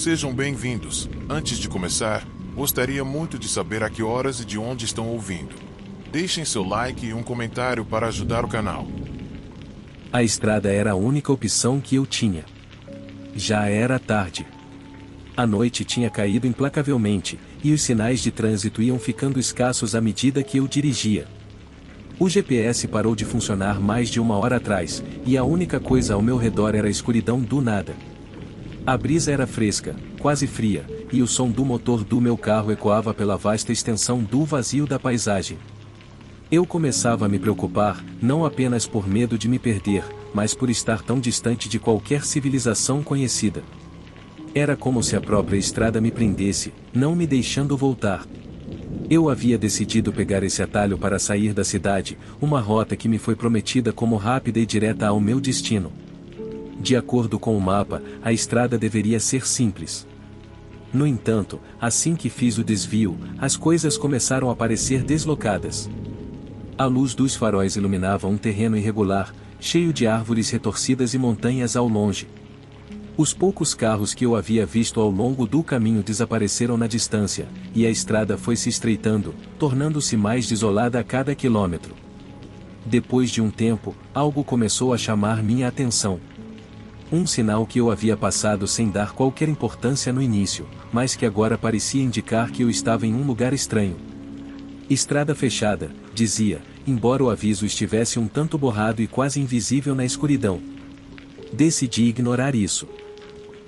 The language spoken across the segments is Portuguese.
Sejam bem-vindos. Antes de começar, gostaria muito de saber a que horas e de onde estão ouvindo. Deixem seu like e um comentário para ajudar o canal. A estrada era a única opção que eu tinha. Já era tarde. A noite tinha caído implacavelmente, e os sinais de trânsito iam ficando escassos à medida que eu dirigia. O GPS parou de funcionar mais de uma hora atrás, e a única coisa ao meu redor era a escuridão do nada. A brisa era fresca, quase fria, e o som do motor do meu carro ecoava pela vasta extensão do vazio da paisagem. Eu começava a me preocupar, não apenas por medo de me perder, mas por estar tão distante de qualquer civilização conhecida. Era como se a própria estrada me prendesse, não me deixando voltar. Eu havia decidido pegar esse atalho para sair da cidade, uma rota que me foi prometida como rápida e direta ao meu destino. De acordo com o mapa, a estrada deveria ser simples. No entanto, assim que fiz o desvio, as coisas começaram a parecer deslocadas. A luz dos faróis iluminava um terreno irregular, cheio de árvores retorcidas e montanhas ao longe. Os poucos carros que eu havia visto ao longo do caminho desapareceram na distância, e a estrada foi se estreitando, tornando-se mais desolada a cada quilômetro. Depois de um tempo, algo começou a chamar minha atenção. Um sinal que eu havia passado sem dar qualquer importância no início, mas que agora parecia indicar que eu estava em um lugar estranho. Estrada fechada, dizia, embora o aviso estivesse um tanto borrado e quase invisível na escuridão. Decidi ignorar isso.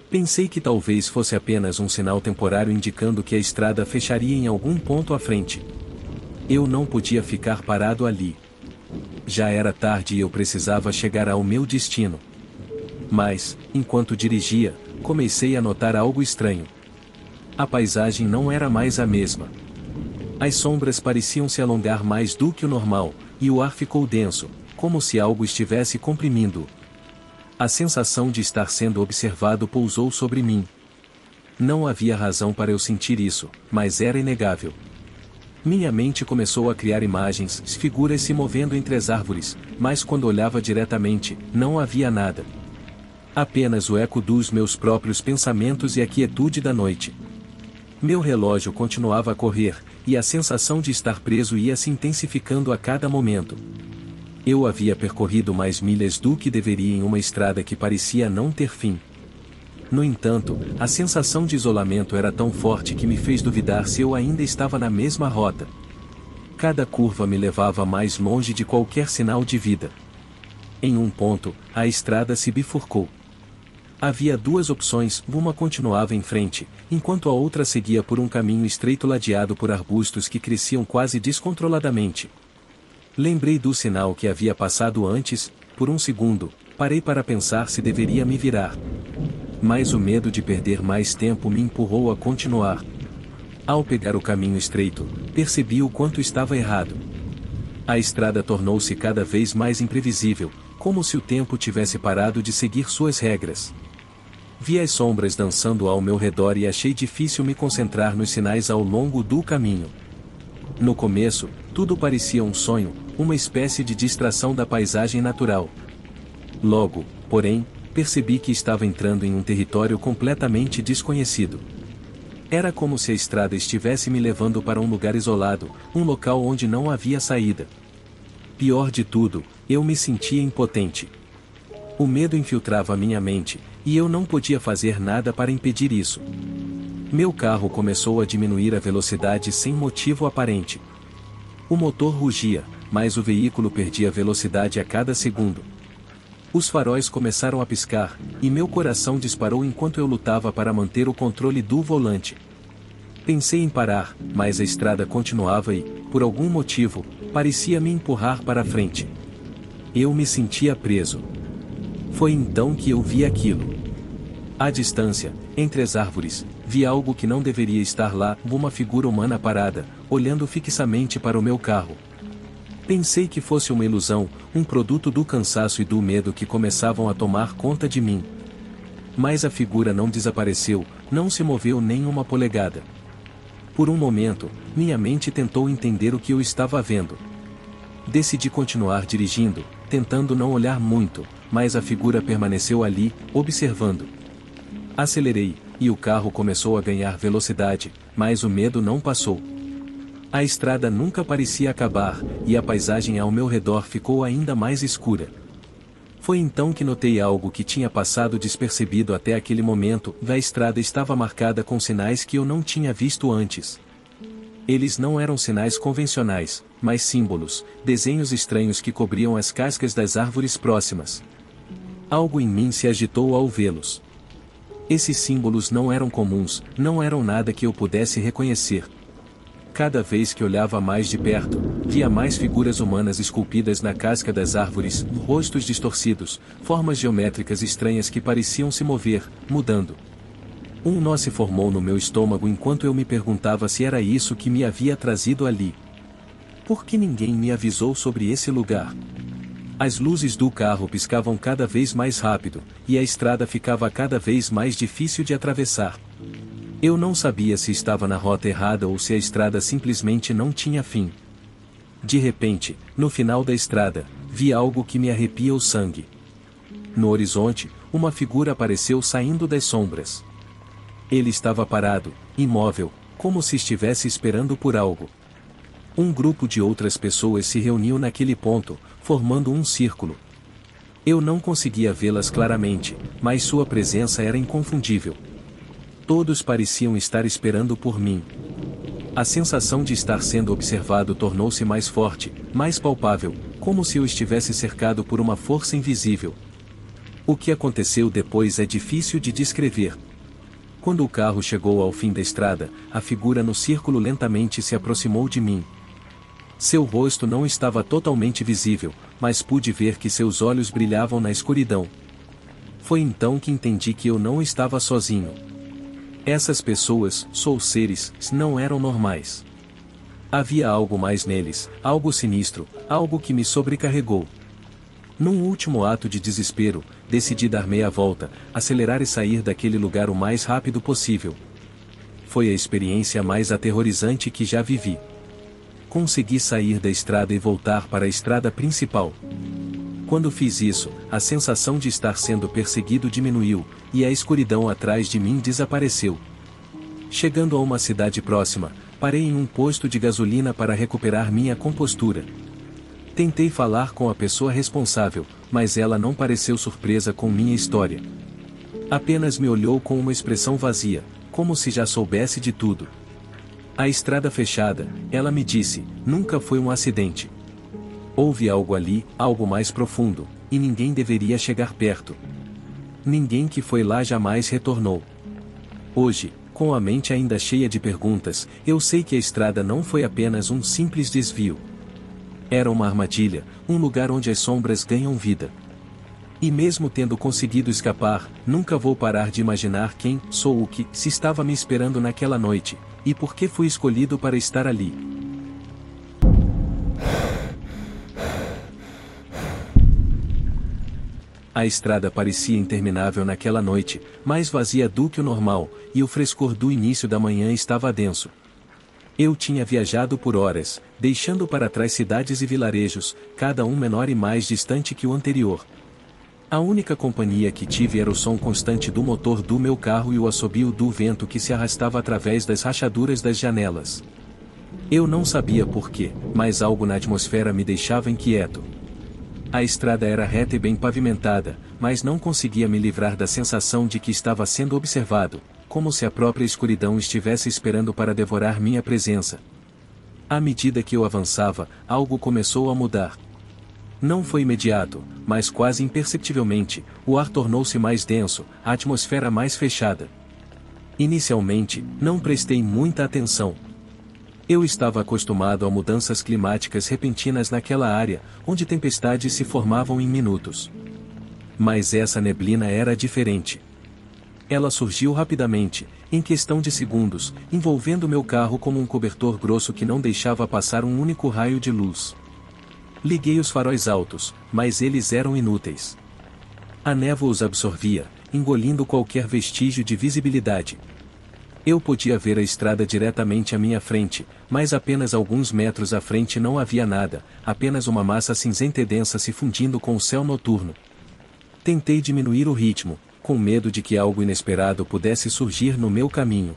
Pensei que talvez fosse apenas um sinal temporário indicando que a estrada fecharia em algum ponto à frente. Eu não podia ficar parado ali. Já era tarde e eu precisava chegar ao meu destino. Mas, enquanto dirigia, comecei a notar algo estranho. A paisagem não era mais a mesma. As sombras pareciam se alongar mais do que o normal, e o ar ficou denso, como se algo estivesse comprimindo-o. A sensação de estar sendo observado pousou sobre mim. Não havia razão para eu sentir isso, mas era inegável. Minha mente começou a criar imagens, figuras se movendo entre as árvores, mas quando olhava diretamente, não havia nada. Apenas o eco dos meus próprios pensamentos e a quietude da noite. Meu relógio continuava a correr, e a sensação de estar preso ia se intensificando a cada momento. Eu havia percorrido mais milhas do que deveria em uma estrada que parecia não ter fim. No entanto, a sensação de isolamento era tão forte que me fez duvidar se eu ainda estava na mesma rota. Cada curva me levava mais longe de qualquer sinal de vida. Em um ponto, a estrada se bifurcou. Havia duas opções, uma continuava em frente, enquanto a outra seguia por um caminho estreito ladeado por arbustos que cresciam quase descontroladamente. Lembrei do sinal que havia passado antes, por um segundo, parei para pensar se deveria me virar. Mas o medo de perder mais tempo me empurrou a continuar. Ao pegar o caminho estreito, percebi o quanto estava errado. A estrada tornou-se cada vez mais imprevisível, como se o tempo tivesse parado de seguir suas regras. Vi as sombras dançando ao meu redor e achei difícil me concentrar nos sinais ao longo do caminho. No começo, tudo parecia um sonho, uma espécie de distração da paisagem natural. Logo, porém, percebi que estava entrando em um território completamente desconhecido. Era como se a estrada estivesse me levando para um lugar isolado, um local onde não havia saída. Pior de tudo, eu me sentia impotente. O medo infiltrava minha mente, e eu não podia fazer nada para impedir isso. Meu carro começou a diminuir a velocidade sem motivo aparente. O motor rugia, mas o veículo perdia velocidade a cada segundo. Os faróis começaram a piscar, e meu coração disparou enquanto eu lutava para manter o controle do volante. Pensei em parar, mas a estrada continuava e, por algum motivo, parecia me empurrar para frente. Eu me sentia preso. Foi então que eu vi aquilo. À distância, entre as árvores, vi algo que não deveria estar lá, uma figura humana parada, olhando fixamente para o meu carro. Pensei que fosse uma ilusão, um produto do cansaço e do medo que começavam a tomar conta de mim. Mas a figura não desapareceu, não se moveu nem uma polegada. Por um momento, minha mente tentou entender o que eu estava vendo. Decidi continuar dirigindo, tentando não olhar muito, mas a figura permaneceu ali, observando. Acelerei, e o carro começou a ganhar velocidade, mas o medo não passou. A estrada nunca parecia acabar, e a paisagem ao meu redor ficou ainda mais escura. Foi então que notei algo que tinha passado despercebido até aquele momento. A estrada estava marcada com sinais que eu não tinha visto antes. Eles não eram sinais convencionais, mas símbolos, desenhos estranhos que cobriam as cascas das árvores próximas. Algo em mim se agitou ao vê-los. Esses símbolos não eram comuns, não eram nada que eu pudesse reconhecer. Cada vez que olhava mais de perto, via mais figuras humanas esculpidas na casca das árvores, rostos distorcidos, formas geométricas estranhas que pareciam se mover, mudando. Um nó se formou no meu estômago enquanto eu me perguntava se era isso que me havia trazido ali. Por que ninguém me avisou sobre esse lugar? As luzes do carro piscavam cada vez mais rápido, e a estrada ficava cada vez mais difícil de atravessar. Eu não sabia se estava na rota errada ou se a estrada simplesmente não tinha fim. De repente, no final da estrada, vi algo que me arrepia o sangue. No horizonte, uma figura apareceu saindo das sombras. Ele estava parado, imóvel, como se estivesse esperando por algo. Um grupo de outras pessoas se reuniu naquele ponto, formando um círculo. Eu não conseguia vê-las claramente, mas sua presença era inconfundível. Todos pareciam estar esperando por mim. A sensação de estar sendo observado tornou-se mais forte, mais palpável, como se eu estivesse cercado por uma força invisível. O que aconteceu depois é difícil de descrever. Quando o carro chegou ao fim da estrada, a figura no círculo lentamente se aproximou de mim. Seu rosto não estava totalmente visível, mas pude ver que seus olhos brilhavam na escuridão. Foi então que entendi que eu não estava sozinho. Essas pessoas, seres, não eram normais. Havia algo mais neles, algo sinistro, algo que me sobrecarregou. Num último ato de desespero, decidi dar meia volta, acelerar e sair daquele lugar o mais rápido possível. Foi a experiência mais aterrorizante que já vivi. Consegui sair da estrada e voltar para a estrada principal. Quando fiz isso, a sensação de estar sendo perseguido diminuiu, e a escuridão atrás de mim desapareceu. Chegando a uma cidade próxima, parei em um posto de gasolina para recuperar minha compostura. Tentei falar com a pessoa responsável, mas ela não pareceu surpresa com minha história. Apenas me olhou com uma expressão vazia, como se já soubesse de tudo. A estrada fechada, ela me disse, nunca foi um acidente. Houve algo ali, algo mais profundo, e ninguém deveria chegar perto. Ninguém que foi lá jamais retornou. Hoje, com a mente ainda cheia de perguntas, eu sei que a estrada não foi apenas um simples desvio. Era uma armadilha, um lugar onde as sombras ganham vida. E mesmo tendo conseguido escapar, nunca vou parar de imaginar quem sou, o que se estava me esperando naquela noite, e por que fui escolhido para estar ali. A estrada parecia interminável naquela noite, mais vazia do que o normal, e o frescor do início da manhã estava denso. Eu tinha viajado por horas, deixando para trás cidades e vilarejos, cada um menor e mais distante que o anterior. A única companhia que tive era o som constante do motor do meu carro e o assobio do vento que se arrastava através das rachaduras das janelas. Eu não sabia porquê, mas algo na atmosfera me deixava inquieto. A estrada era reta e bem pavimentada, mas não conseguia me livrar da sensação de que estava sendo observado, como se a própria escuridão estivesse esperando para devorar minha presença. À medida que eu avançava, algo começou a mudar. Não foi imediato, mas quase imperceptivelmente, o ar tornou-se mais denso, a atmosfera mais fechada. Inicialmente, não prestei muita atenção. Eu estava acostumado a mudanças climáticas repentinas naquela área, onde tempestades se formavam em minutos. Mas essa neblina era diferente. Ela surgiu rapidamente, em questão de segundos, envolvendo meu carro como um cobertor grosso que não deixava passar um único raio de luz. Liguei os faróis altos, mas eles eram inúteis. A névoa os absorvia, engolindo qualquer vestígio de visibilidade. Eu podia ver a estrada diretamente à minha frente, mas apenas alguns metros à frente não havia nada, apenas uma massa cinzenta e densa se fundindo com o céu noturno. Tentei diminuir o ritmo, com medo de que algo inesperado pudesse surgir no meu caminho.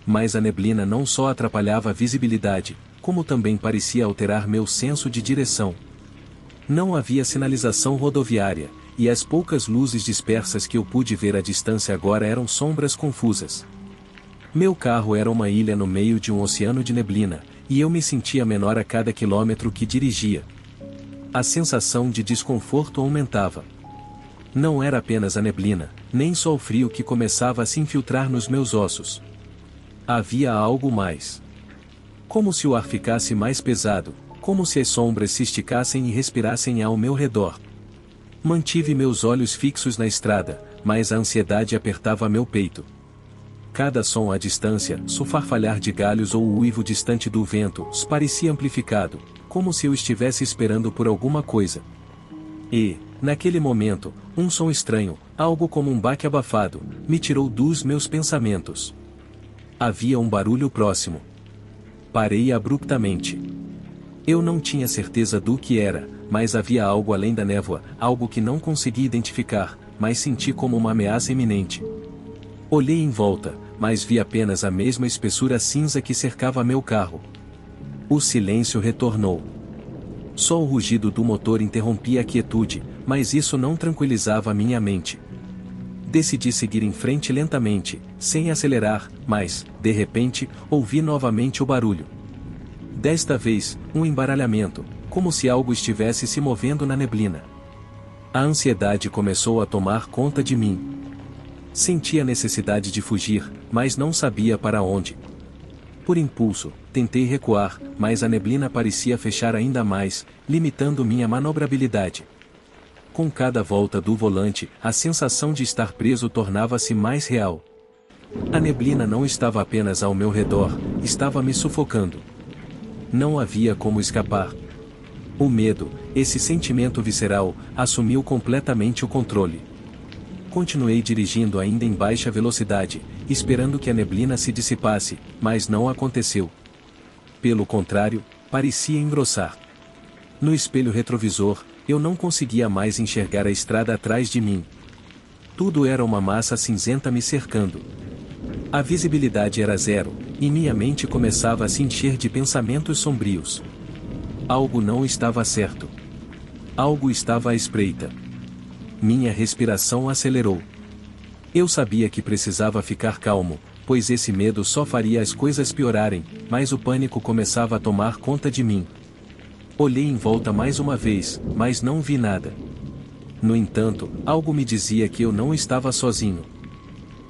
Mas a neblina não só atrapalhava a visibilidade, como também parecia alterar meu senso de direção. Não havia sinalização rodoviária, e as poucas luzes dispersas que eu pude ver à distância agora eram sombras confusas. Meu carro era uma ilha no meio de um oceano de neblina, e eu me sentia menor a cada quilômetro que dirigia. A sensação de desconforto aumentava. Não era apenas a neblina, nem só o frio que começava a se infiltrar nos meus ossos. Havia algo mais. Como se o ar ficasse mais pesado, como se as sombras se esticassem e respirassem ao meu redor. Mantive meus olhos fixos na estrada, mas a ansiedade apertava meu peito. Cada som à distância, o farfalhar de galhos ou o uivo distante do vento, parecia amplificado, como se eu estivesse esperando por alguma coisa. E, naquele momento, um som estranho, algo como um baque abafado, me tirou dos meus pensamentos. Havia um barulho próximo. Parei abruptamente. Eu não tinha certeza do que era, mas havia algo além da névoa, algo que não consegui identificar, mas senti como uma ameaça iminente. Olhei em volta, mas vi apenas a mesma espessura cinza que cercava meu carro. O silêncio retornou. Só o rugido do motor interrompia a quietude, mas isso não tranquilizava minha mente. Decidi seguir em frente lentamente, sem acelerar, mas, de repente, ouvi novamente o barulho. Desta vez, um embaralhamento, como se algo estivesse se movendo na neblina. A ansiedade começou a tomar conta de mim. Senti a necessidade de fugir, mas não sabia para onde. Por impulso, tentei recuar, mas a neblina parecia fechar ainda mais, limitando minha manobrabilidade. Com cada volta do volante, a sensação de estar preso tornava-se mais real. A neblina não estava apenas ao meu redor, estava me sufocando. Não havia como escapar. O medo, esse sentimento visceral, assumiu completamente o controle. Continuei dirigindo ainda em baixa velocidade, esperando que a neblina se dissipasse, mas não aconteceu. Pelo contrário, parecia engrossar. No espelho retrovisor, eu não conseguia mais enxergar a estrada atrás de mim. Tudo era uma massa cinzenta me cercando. A visibilidade era zero, e minha mente começava a se encher de pensamentos sombrios. Algo não estava certo. Algo estava à espreita. Minha respiração acelerou. Eu sabia que precisava ficar calmo, pois esse medo só faria as coisas piorarem, mas o pânico começava a tomar conta de mim. Olhei em volta mais uma vez, mas não vi nada. No entanto, algo me dizia que eu não estava sozinho.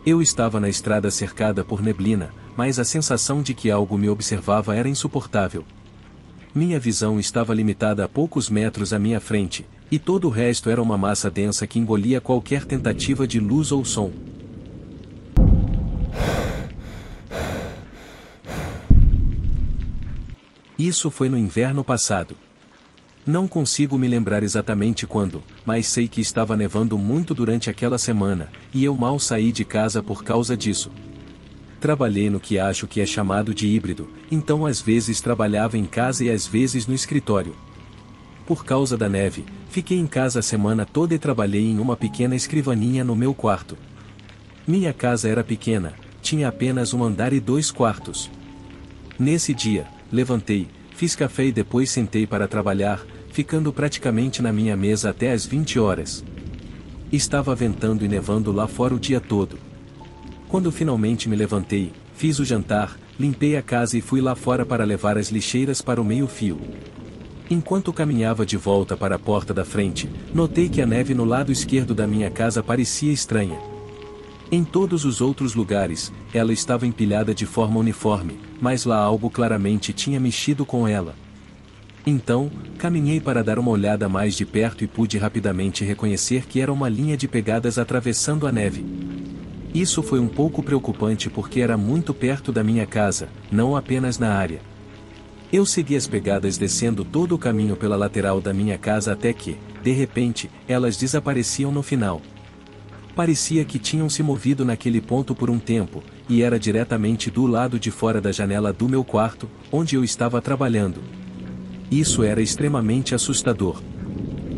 Eu estava na estrada cercada por neblina, mas a sensação de que algo me observava era insuportável. Minha visão estava limitada a poucos metros à minha frente, e todo o resto era uma massa densa que engolia qualquer tentativa de luz ou som. Isso foi no inverno passado. Não consigo me lembrar exatamente quando, mas sei que estava nevando muito durante aquela semana, e eu mal saí de casa por causa disso. Trabalhei no que acho que é chamado de híbrido, então às vezes trabalhava em casa e às vezes no escritório. Por causa da neve, fiquei em casa a semana toda e trabalhei em uma pequena escrivaninha no meu quarto. Minha casa era pequena, tinha apenas um andar e 2 quartos. Nesse dia, levantei, fiz café e depois sentei para trabalhar, ficando praticamente na minha mesa até às 20 horas. Estava ventando e nevando lá fora o dia todo. Quando finalmente me levantei, fiz o jantar, limpei a casa e fui lá fora para levar as lixeiras para o meio-fio. Enquanto caminhava de volta para a porta da frente, notei que a neve no lado esquerdo da minha casa parecia estranha. Em todos os outros lugares, ela estava empilhada de forma uniforme, mas lá algo claramente tinha mexido com ela. Então, caminhei para dar uma olhada mais de perto e pude rapidamente reconhecer que era uma linha de pegadas atravessando a neve. Isso foi um pouco preocupante porque era muito perto da minha casa, não apenas na área. Eu segui as pegadas descendo todo o caminho pela lateral da minha casa até que, de repente, elas desapareciam no final. Parecia que tinham se movido naquele ponto por um tempo, e era diretamente do lado de fora da janela do meu quarto, onde eu estava trabalhando. Isso era extremamente assustador.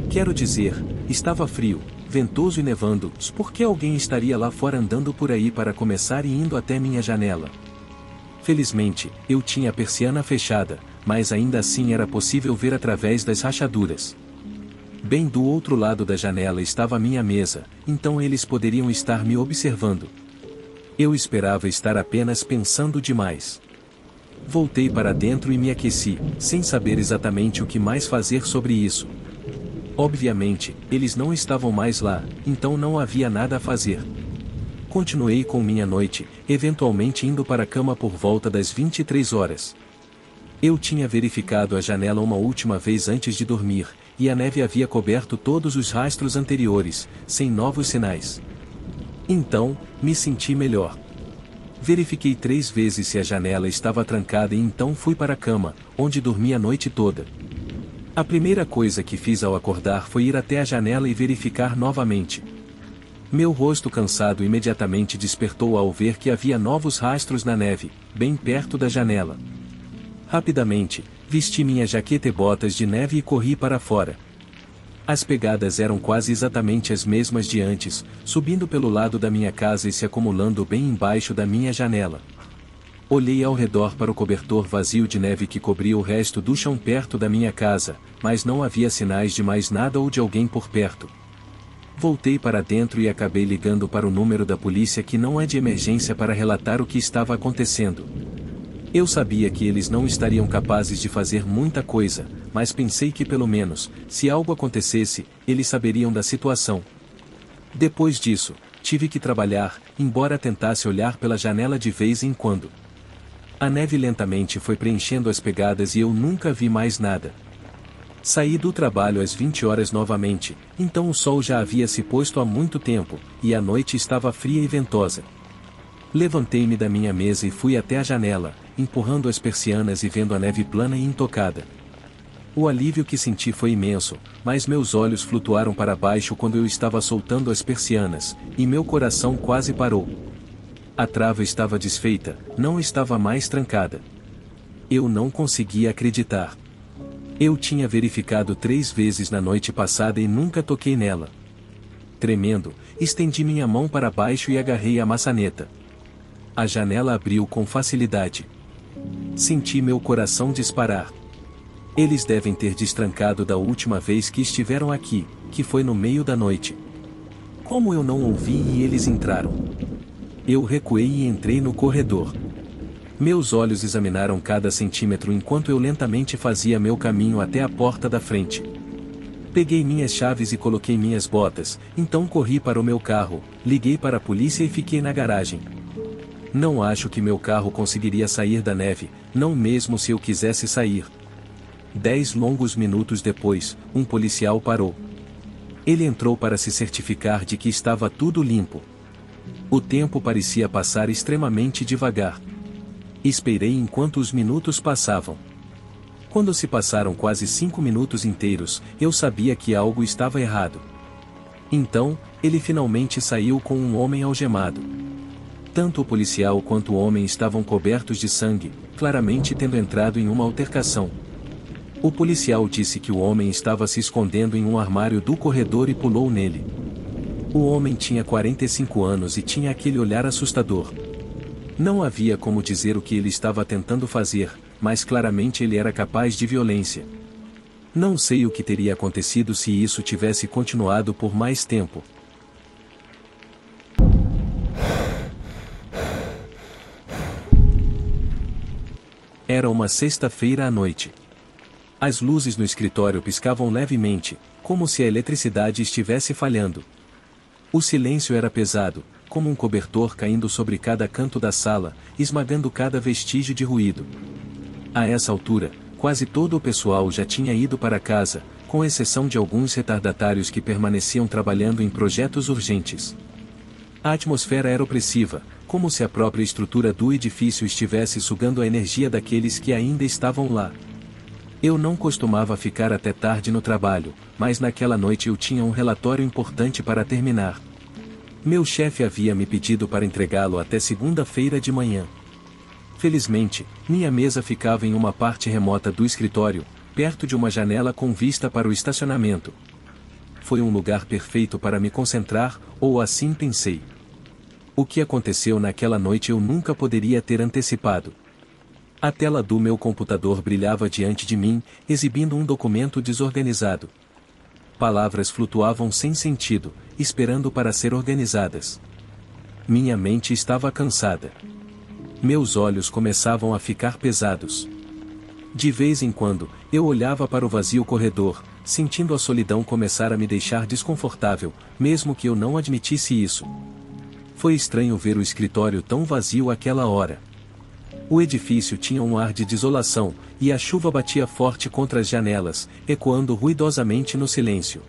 Quero dizer, estava frio, ventoso e nevando. Por que alguém estaria lá fora andando por aí para começar e indo até minha janela? Felizmente, eu tinha a persiana fechada, mas ainda assim era possível ver através das rachaduras. Bem do outro lado da janela estava a minha mesa, então eles poderiam estar me observando. Eu esperava estar apenas pensando demais. Voltei para dentro e me aqueci, sem saber exatamente o que mais fazer sobre isso. Obviamente, eles não estavam mais lá, então não havia nada a fazer. Continuei com minha noite, eventualmente indo para a cama por volta das 23 horas. Eu tinha verificado a janela uma última vez antes de dormir, e a neve havia coberto todos os rastros anteriores, sem novos sinais. Então, me senti melhor. Verifiquei 3 vezes se a janela estava trancada e então fui para a cama, onde dormi a noite toda. A primeira coisa que fiz ao acordar foi ir até a janela e verificar novamente. Meu rosto cansado imediatamente despertou ao ver que havia novos rastros na neve, bem perto da janela. Rapidamente, vesti minha jaqueta e botas de neve e corri para fora. As pegadas eram quase exatamente as mesmas de antes, subindo pelo lado da minha casa e se acumulando bem embaixo da minha janela. Olhei ao redor para o cobertor vazio de neve que cobria o resto do chão perto da minha casa, mas não havia sinais de mais nada ou de alguém por perto. Voltei para dentro e acabei ligando para o número da polícia que não é de emergência para relatar o que estava acontecendo. Eu sabia que eles não estariam capazes de fazer muita coisa, mas pensei que pelo menos, se algo acontecesse, eles saberiam da situação. Depois disso, tive que trabalhar, embora tentasse olhar pela janela de vez em quando. A neve lentamente foi preenchendo as pegadas e eu nunca vi mais nada. Saí do trabalho às 20 horas novamente, então o sol já havia se posto há muito tempo, e a noite estava fria e ventosa. Levantei-me da minha mesa e fui até a janela, empurrando as persianas e vendo a neve plana e intocada. O alívio que senti foi imenso, mas meus olhos flutuaram para baixo quando eu estava soltando as persianas, e meu coração quase parou. A trava estava desfeita, não estava mais trancada. Eu não conseguia acreditar. Eu tinha verificado 3 vezes na noite passada e nunca toquei nela. Tremendo, estendi minha mão para baixo e agarrei a maçaneta. A janela abriu com facilidade. Senti meu coração disparar. Eles devem ter destrancado da última vez que estiveram aqui, que foi no meio da noite. Como eu não ouvi e eles entraram? Eu recuei e entrei no corredor. Meus olhos examinaram cada centímetro enquanto eu lentamente fazia meu caminho até a porta da frente. Peguei minhas chaves e coloquei minhas botas, então corri para o meu carro, liguei para a polícia e fiquei na garagem. Não acho que meu carro conseguiria sair da neve, não mesmo se eu quisesse sair. 10 longos minutos depois, um policial parou. Ele entrou para se certificar de que estava tudo limpo. O tempo parecia passar extremamente devagar. Esperei enquanto os minutos passavam. Quando se passaram quase 5 minutos inteiros, eu sabia que algo estava errado. Então, ele finalmente saiu com um homem algemado. Tanto o policial quanto o homem estavam cobertos de sangue, claramente tendo entrado em uma altercação. O policial disse que o homem estava se escondendo em um armário do corredor e pulou nele. O homem tinha 45 anos e tinha aquele olhar assustador. Não havia como dizer o que ele estava tentando fazer, mas claramente ele era capaz de violência. Não sei o que teria acontecido se isso tivesse continuado por mais tempo. Era uma sexta-feira à noite. As luzes no escritório piscavam levemente, como se a eletricidade estivesse falhando. O silêncio era pesado, como um cobertor caindo sobre cada canto da sala, esmagando cada vestígio de ruído. A essa altura, quase todo o pessoal já tinha ido para casa, com exceção de alguns retardatários que permaneciam trabalhando em projetos urgentes. A atmosfera era opressiva, como se a própria estrutura do edifício estivesse sugando a energia daqueles que ainda estavam lá. Eu não costumava ficar até tarde no trabalho, mas naquela noite eu tinha um relatório importante para terminar. Meu chefe havia me pedido para entregá-lo até segunda-feira de manhã. Felizmente, minha mesa ficava em uma parte remota do escritório, perto de uma janela com vista para o estacionamento. foi um lugar perfeito para me concentrar, ou assim pensei. O que aconteceu naquela noite eu nunca poderia ter antecipado. A tela do meu computador brilhava diante de mim, exibindo um documento desorganizado. Palavras flutuavam sem sentido, esperando para ser organizadas. Minha mente estava cansada. Meus olhos começavam a ficar pesados. De vez em quando, eu olhava para o vazio corredor, sentindo a solidão começar a me deixar desconfortável, mesmo que eu não admitisse isso. Foi estranho ver o escritório tão vazio àquela hora. O edifício tinha um ar de desolação, e a chuva batia forte contra as janelas, ecoando ruidosamente no silêncio.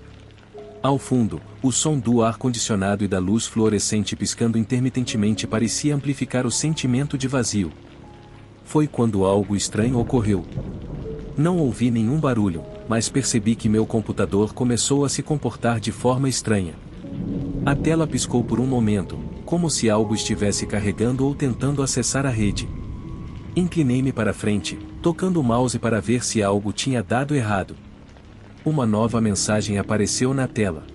Ao fundo, o som do ar-condicionado e da luz fluorescente piscando intermitentemente parecia amplificar o sentimento de vazio. Foi quando algo estranho ocorreu. Não ouvi nenhum barulho, mas percebi que meu computador começou a se comportar de forma estranha. A tela piscou por um momento, como se algo estivesse carregando ou tentando acessar a rede. Inclinei-me para frente, tocando o mouse para ver se algo tinha dado errado. Uma nova mensagem apareceu na tela.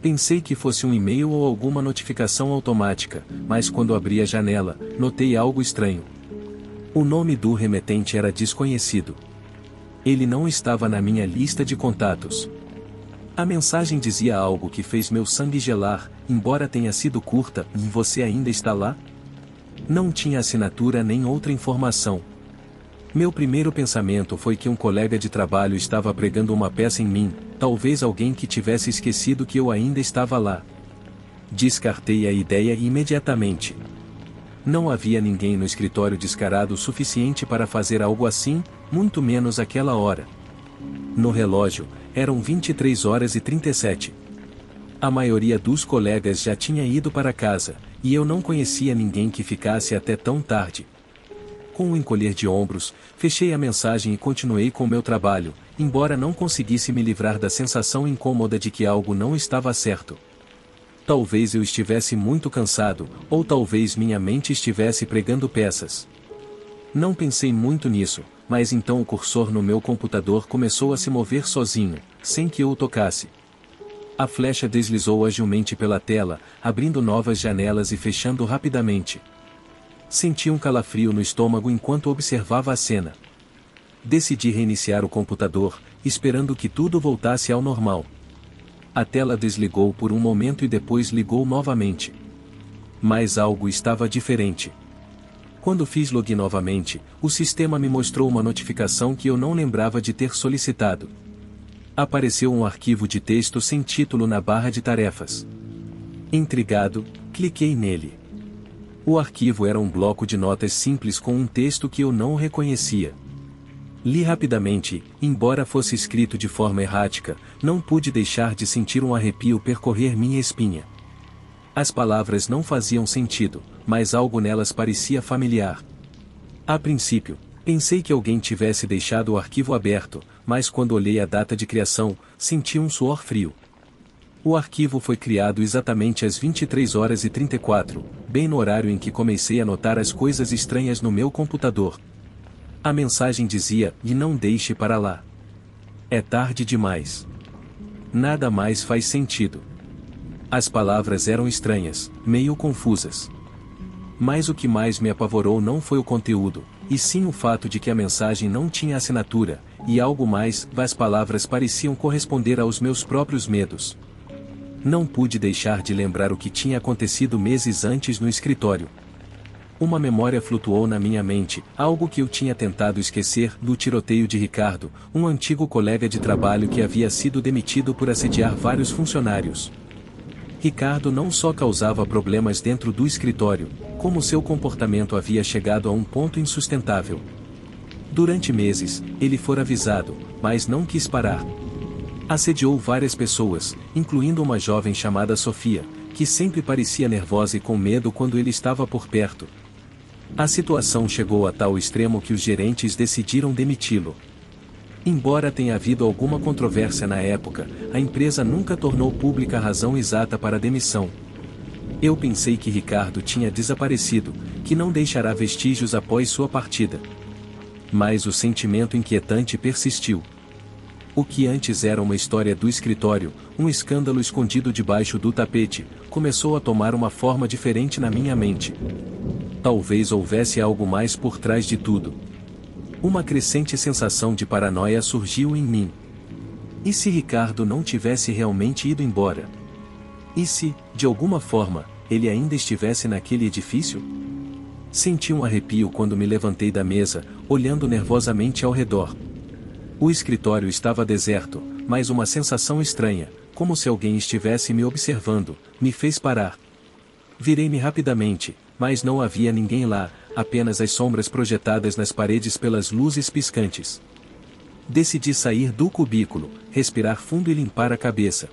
Pensei que fosse um e-mail ou alguma notificação automática, mas quando abri a janela, notei algo estranho. O nome do remetente era desconhecido. Ele não estava na minha lista de contatos. A mensagem dizia algo que fez meu sangue gelar, embora tenha sido curta, e você ainda está lá? Não tinha assinatura nem outra informação. Meu primeiro pensamento foi que um colega de trabalho estava pregando uma peça em mim, talvez alguém que tivesse esquecido que eu ainda estava lá. Descartei a ideia imediatamente. Não havia ninguém no escritório descarado o suficiente para fazer algo assim, muito menos aquela hora. No relógio, eram 23 horas e 37. A maioria dos colegas já tinha ido para casa, e eu não conhecia ninguém que ficasse até tão tarde. Com um encolher de ombros, fechei a mensagem e continuei com meu trabalho, embora não conseguisse me livrar da sensação incômoda de que algo não estava certo. Talvez eu estivesse muito cansado, ou talvez minha mente estivesse pregando peças. Não pensei muito nisso, mas então o cursor no meu computador começou a se mover sozinho, sem que eu o tocasse. A flecha deslizou agilmente pela tela, abrindo novas janelas e fechando rapidamente. Senti um calafrio no estômago enquanto observava a cena. Decidi reiniciar o computador, esperando que tudo voltasse ao normal. A tela desligou por um momento e depois ligou novamente. Mas algo estava diferente. Quando fiz login novamente, o sistema me mostrou uma notificação que eu não lembrava de ter solicitado. Apareceu um arquivo de texto sem título na barra de tarefas. Intrigado, cliquei nele. O arquivo era um bloco de notas simples com um texto que eu não reconhecia. Li rapidamente, embora fosse escrito de forma errática, não pude deixar de sentir um arrepio percorrer minha espinha. As palavras não faziam sentido, mas algo nelas parecia familiar. A princípio, pensei que alguém tivesse deixado o arquivo aberto, mas quando olhei a data de criação, senti um suor frio. O arquivo foi criado exatamente às 23 horas e 34, bem no horário em que comecei a notar as coisas estranhas no meu computador. A mensagem dizia: "E não deixe para lá. É tarde demais." Nada mais faz sentido. As palavras eram estranhas, meio confusas. Mas o que mais me apavorou não foi o conteúdo, e sim o fato de que a mensagem não tinha assinatura, e algo mais, as palavras pareciam corresponder aos meus próprios medos. Não pude deixar de lembrar o que tinha acontecido meses antes no escritório. Uma memória flutuou na minha mente, algo que eu tinha tentado esquecer, do tiroteio de Ricardo, um antigo colega de trabalho que havia sido demitido por assediar vários funcionários. Ricardo não só causava problemas dentro do escritório, como seu comportamento havia chegado a um ponto insustentável. Durante meses, ele fora avisado, mas não quis parar. Assediou várias pessoas, incluindo uma jovem chamada Sofia, que sempre parecia nervosa e com medo quando ele estava por perto. A situação chegou a tal extremo que os gerentes decidiram demiti-lo. Embora tenha havido alguma controvérsia na época, a empresa nunca tornou pública a razão exata para a demissão. Eu pensei que Ricardo tinha desaparecido, que não deixará vestígios após sua partida. Mas o sentimento inquietante persistiu. O que antes era uma história do escritório, um escândalo escondido debaixo do tapete, começou a tomar uma forma diferente na minha mente. Talvez houvesse algo mais por trás de tudo. Uma crescente sensação de paranoia surgiu em mim. E se Ricardo não tivesse realmente ido embora? E se, de alguma forma, ele ainda estivesse naquele edifício? Senti um arrepio quando me levantei da mesa, olhando nervosamente ao redor. O escritório estava deserto, mas uma sensação estranha, como se alguém estivesse me observando, me fez parar. Virei-me rapidamente, mas não havia ninguém lá, apenas as sombras projetadas nas paredes pelas luzes piscantes. Decidi sair do cubículo, respirar fundo e limpar a cabeça.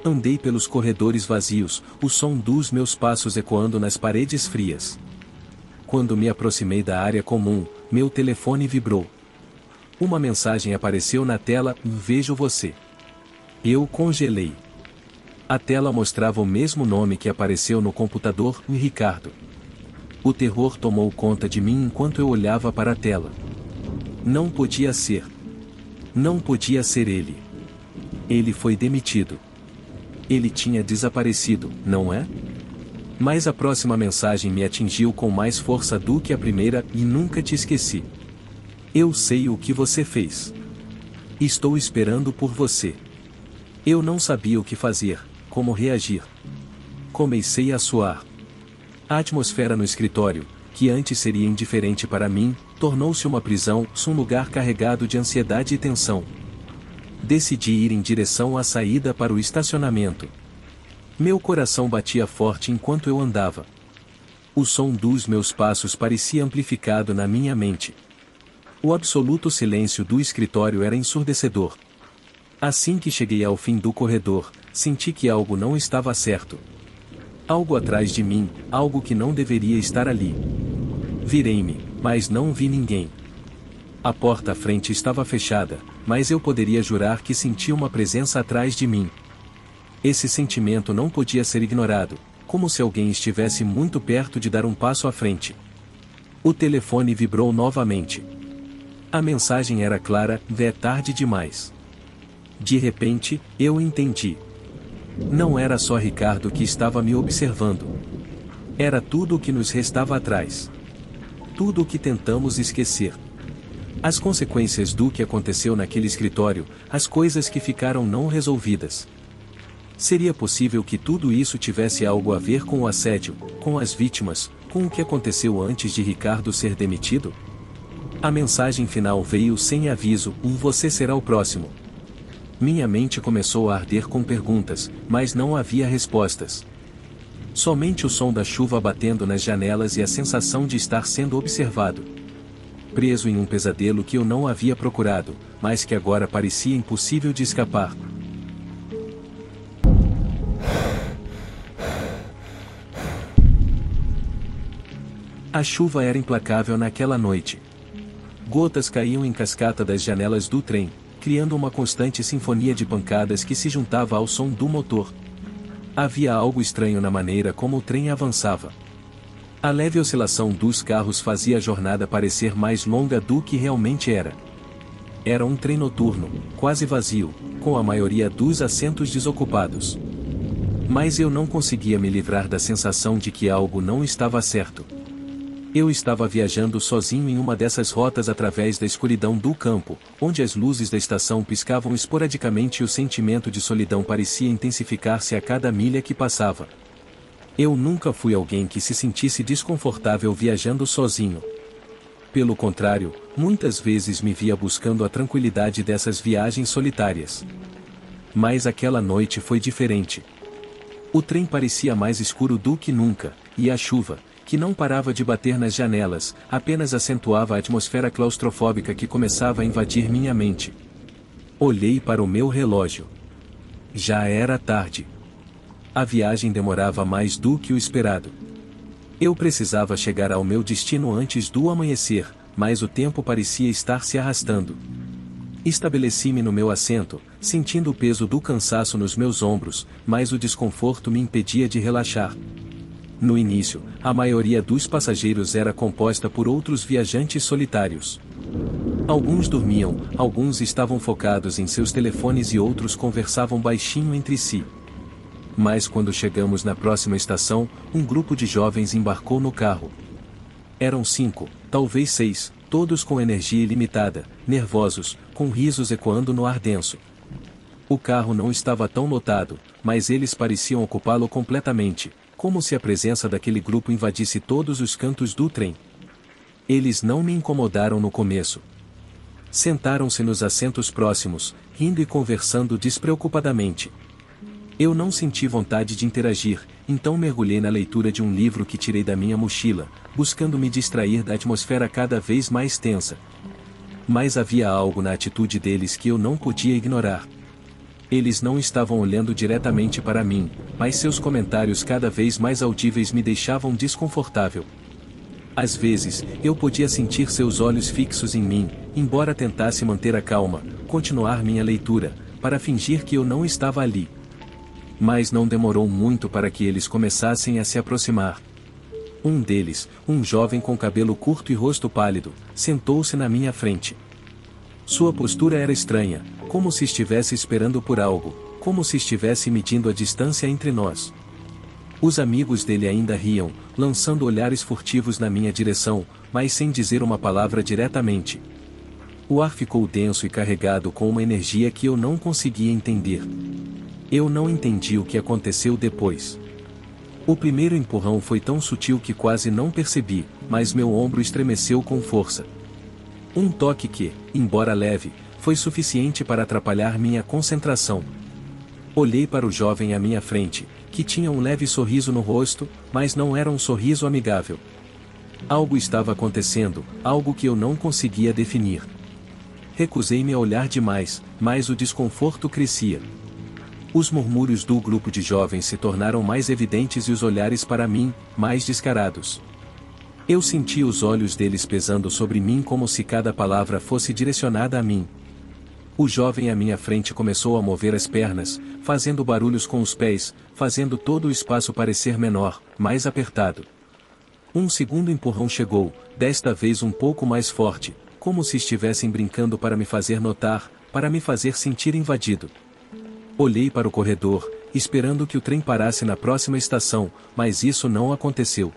Andei pelos corredores vazios, o som dos meus passos ecoando nas paredes frias. Quando me aproximei da área comum, meu telefone vibrou. Uma mensagem apareceu na tela: "Vejo você." Eu congelei. A tela mostrava o mesmo nome que apareceu no computador: Ricardo. O terror tomou conta de mim enquanto eu olhava para a tela. Não podia ser. Não podia ser ele. Ele foi demitido. Ele tinha desaparecido, não é? Mas a próxima mensagem me atingiu com mais força do que a primeira: "E nunca te esqueci. Eu sei o que você fez. Estou esperando por você." Eu não sabia o que fazer, como reagir. Comecei a suar. A atmosfera no escritório, que antes seria indiferente para mim, tornou-se uma prisão, um lugar carregado de ansiedade e tensão. Decidi ir em direção à saída para o estacionamento. Meu coração batia forte enquanto eu andava. O som dos meus passos parecia amplificado na minha mente. O absoluto silêncio do escritório era ensurdecedor. Assim que cheguei ao fim do corredor, senti que algo não estava certo. Algo atrás de mim, algo que não deveria estar ali. Virei-me, mas não vi ninguém. A porta à frente estava fechada, mas eu poderia jurar que senti uma presença atrás de mim. Esse sentimento não podia ser ignorado, como se alguém estivesse muito perto de dar um passo à frente. O telefone vibrou novamente. A mensagem era clara: "É tarde demais." De repente, eu entendi. Não era só Ricardo que estava me observando. Era tudo o que nos restava atrás. Tudo o que tentamos esquecer. As consequências do que aconteceu naquele escritório, as coisas que ficaram não resolvidas. Seria possível que tudo isso tivesse algo a ver com o assédio, com as vítimas, com o que aconteceu antes de Ricardo ser demitido? A mensagem final veio sem aviso: "Você será o próximo." Minha mente começou a arder com perguntas, mas não havia respostas. Somente o som da chuva batendo nas janelas e a sensação de estar sendo observado. Preso em um pesadelo que eu não havia procurado, mas que agora parecia impossível de escapar. A chuva era implacável naquela noite. Gotas caíam em cascata das janelas do trem, criando uma constante sinfonia de pancadas que se juntava ao som do motor. Havia algo estranho na maneira como o trem avançava. A leve oscilação dos carros fazia a jornada parecer mais longa do que realmente era. Era um trem noturno, quase vazio, com a maioria dos assentos desocupados. Mas eu não conseguia me livrar da sensação de que algo não estava certo. Eu estava viajando sozinho em uma dessas rotas através da escuridão do campo, onde as luzes da estação piscavam esporadicamente e o sentimento de solidão parecia intensificar-se a cada milha que passava. Eu nunca fui alguém que se sentisse desconfortável viajando sozinho. Pelo contrário, muitas vezes me via buscando a tranquilidade dessas viagens solitárias. Mas aquela noite foi diferente. O trem parecia mais escuro do que nunca, e a chuva, que não parava de bater nas janelas, apenas acentuava a atmosfera claustrofóbica que começava a invadir minha mente. Olhei para o meu relógio. Já era tarde. A viagem demorava mais do que o esperado. Eu precisava chegar ao meu destino antes do amanhecer, mas o tempo parecia estar se arrastando. Estabeleci-me no meu assento, sentindo o peso do cansaço nos meus ombros, mas o desconforto me impedia de relaxar. No início, a maioria dos passageiros era composta por outros viajantes solitários. Alguns dormiam, alguns estavam focados em seus telefones e outros conversavam baixinho entre si. Mas quando chegamos na próxima estação, um grupo de jovens embarcou no carro. Eram 5, talvez 6, todos com energia ilimitada, nervosos, com risos ecoando no ar denso. O carro não estava tão lotado, mas eles pareciam ocupá-lo completamente, como se a presença daquele grupo invadisse todos os cantos do trem. Eles não me incomodaram no começo. Sentaram-se nos assentos próximos, rindo e conversando despreocupadamente. Eu não senti vontade de interagir, então mergulhei na leitura de um livro que tirei da minha mochila, buscando me distrair da atmosfera cada vez mais tensa. Mas havia algo na atitude deles que eu não podia ignorar. Eles não estavam olhando diretamente para mim, mas seus comentários cada vez mais audíveis me deixavam desconfortável. Às vezes, eu podia sentir seus olhos fixos em mim, embora tentasse manter a calma, continuar minha leitura, para fingir que eu não estava ali. Mas não demorou muito para que eles começassem a se aproximar. Um deles, um jovem com cabelo curto e rosto pálido, sentou-se na minha frente. Sua postura era estranha, como se estivesse esperando por algo, como se estivesse medindo a distância entre nós. Os amigos dele ainda riam, lançando olhares furtivos na minha direção, mas sem dizer uma palavra diretamente. O ar ficou denso e carregado com uma energia que eu não conseguia entender. Eu não entendi o que aconteceu depois. O primeiro empurrão foi tão sutil que quase não percebi, mas meu ombro estremeceu com força. Um toque que, embora leve, foi suficiente para atrapalhar minha concentração. Olhei para o jovem à minha frente, que tinha um leve sorriso no rosto, mas não era um sorriso amigável. Algo estava acontecendo, algo que eu não conseguia definir. Recusei-me a olhar demais, mas o desconforto crescia. Os murmúrios do grupo de jovens se tornaram mais evidentes e os olhares para mim, mais descarados. Eu senti os olhos deles pesando sobre mim como se cada palavra fosse direcionada a mim. O jovem à minha frente começou a mover as pernas, fazendo barulhos com os pés, fazendo todo o espaço parecer menor, mais apertado. Um segundo empurrão chegou, desta vez um pouco mais forte, como se estivessem brincando para me fazer notar, para me fazer sentir invadido. Olhei para o corredor, esperando que o trem parasse na próxima estação, mas isso não aconteceu.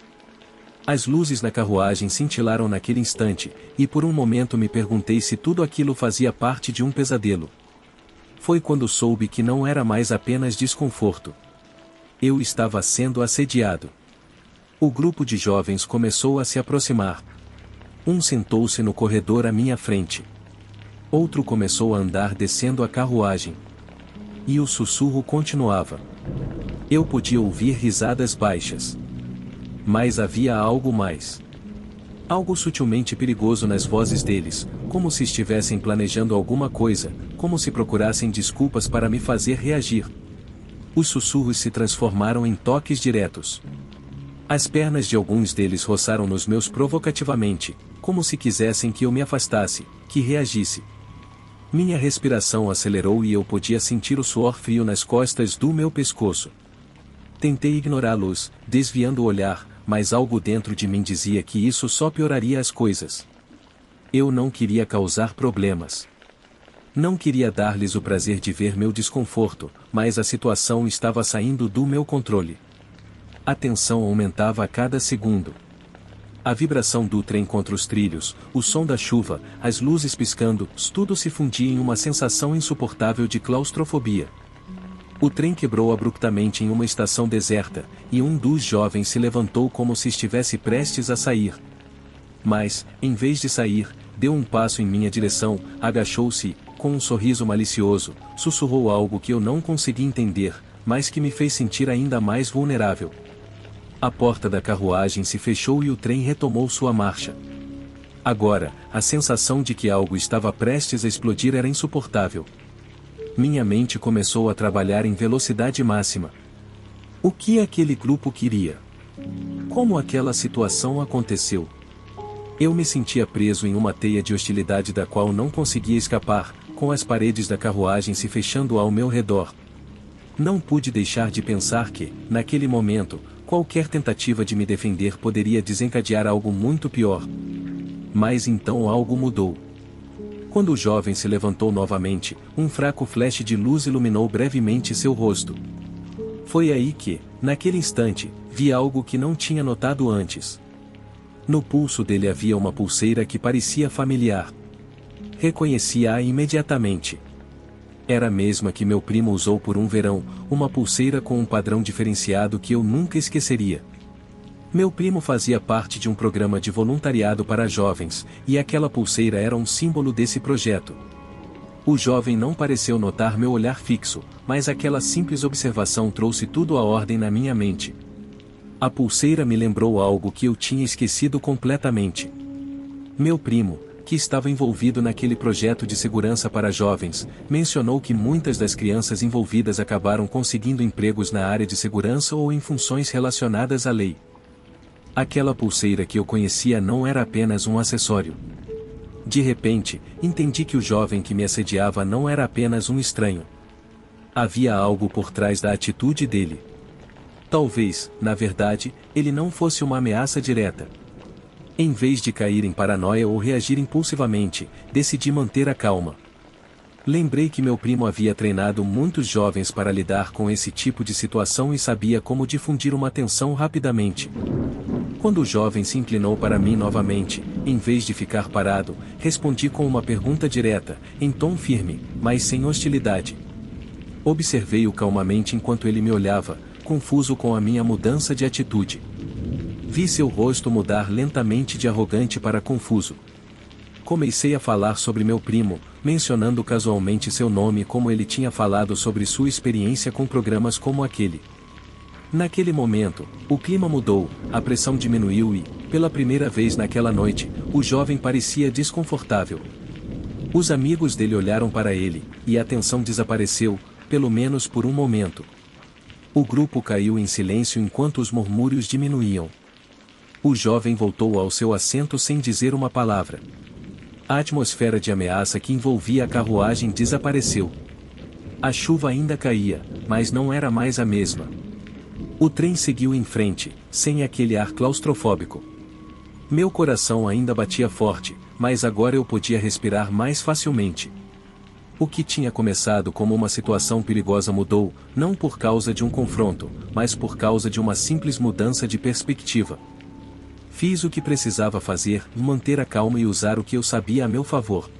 As luzes na carruagem cintilaram naquele instante, e por um momento me perguntei se tudo aquilo fazia parte de um pesadelo. Foi quando soube que não era mais apenas desconforto. Eu estava sendo assediado. O grupo de jovens começou a se aproximar. Um sentou-se no corredor à minha frente. Outro começou a andar descendo a carruagem. E o sussurro continuava. Eu podia ouvir risadas baixas. Mas havia algo mais. Algo sutilmente perigoso nas vozes deles, como se estivessem planejando alguma coisa, como se procurassem desculpas para me fazer reagir. Os sussurros se transformaram em toques diretos. As pernas de alguns deles roçaram nos meus provocativamente, como se quisessem que eu me afastasse, que reagisse. Minha respiração acelerou e eu podia sentir o suor frio nas costas do meu pescoço. Tentei ignorá-los, desviando o olhar, mas algo dentro de mim dizia que isso só pioraria as coisas. Eu não queria causar problemas. Não queria dar-lhes o prazer de ver meu desconforto, mas a situação estava saindo do meu controle. A tensão aumentava a cada segundo. A vibração do trem contra os trilhos, o som da chuva, as luzes piscando, tudo se fundia em uma sensação insuportável de claustrofobia. O trem quebrou abruptamente em uma estação deserta, e um dos jovens se levantou como se estivesse prestes a sair. Mas, em vez de sair, deu um passo em minha direção, agachou-se e, com um sorriso malicioso, sussurrou algo que eu não consegui entender, mas que me fez sentir ainda mais vulnerável. A porta da carruagem se fechou e o trem retomou sua marcha. Agora, a sensação de que algo estava prestes a explodir era insuportável. Minha mente começou a trabalhar em velocidade máxima. O que aquele grupo queria? Como aquela situação aconteceu? Eu me sentia preso em uma teia de hostilidade da qual não conseguia escapar, com as paredes da carruagem se fechando ao meu redor. Não pude deixar de pensar que, naquele momento, qualquer tentativa de me defender poderia desencadear algo muito pior. Mas então algo mudou. Quando o jovem se levantou novamente, um fraco flash de luz iluminou brevemente seu rosto. Foi aí que, naquele instante, vi algo que não tinha notado antes. No pulso dele havia uma pulseira que parecia familiar. Reconheci-a imediatamente. Era a mesma que meu primo usou por um verão, uma pulseira com um padrão diferenciado que eu nunca esqueceria. Meu primo fazia parte de um programa de voluntariado para jovens, e aquela pulseira era um símbolo desse projeto. O jovem não pareceu notar meu olhar fixo, mas aquela simples observação trouxe tudo à ordem na minha mente. A pulseira me lembrou algo que eu tinha esquecido completamente. Meu primo, que estava envolvido naquele projeto de segurança para jovens, mencionou que muitas das crianças envolvidas acabaram conseguindo empregos na área de segurança ou em funções relacionadas à lei. Aquela pulseira que eu conhecia não era apenas um acessório. De repente, entendi que o jovem que me assediava não era apenas um estranho. Havia algo por trás da atitude dele. Talvez, na verdade, ele não fosse uma ameaça direta. Em vez de cair em paranoia ou reagir impulsivamente, decidi manter a calma. Lembrei que meu primo havia treinado muitos jovens para lidar com esse tipo de situação e sabia como difundir uma tensão rapidamente. Quando o jovem se inclinou para mim novamente, em vez de ficar parado, respondi com uma pergunta direta, em tom firme, mas sem hostilidade. Observei-o calmamente enquanto ele me olhava, confuso com a minha mudança de atitude. Vi seu rosto mudar lentamente de arrogante para confuso. Comecei a falar sobre meu primo, mencionando casualmente seu nome como ele tinha falado sobre sua experiência com programas como aquele. Naquele momento, o clima mudou, a pressão diminuiu e, pela primeira vez naquela noite, o jovem parecia desconfortável. Os amigos dele olharam para ele, e a tensão desapareceu, pelo menos por um momento. O grupo caiu em silêncio enquanto os murmúrios diminuíam. O jovem voltou ao seu assento sem dizer uma palavra. A atmosfera de ameaça que envolvia a carruagem desapareceu. A chuva ainda caía, mas não era mais a mesma. O trem seguiu em frente, sem aquele ar claustrofóbico. Meu coração ainda batia forte, mas agora eu podia respirar mais facilmente. O que tinha começado como uma situação perigosa mudou, não por causa de um confronto, mas por causa de uma simples mudança de perspectiva. Fiz o que precisava fazer, manter a calma e usar o que eu sabia a meu favor.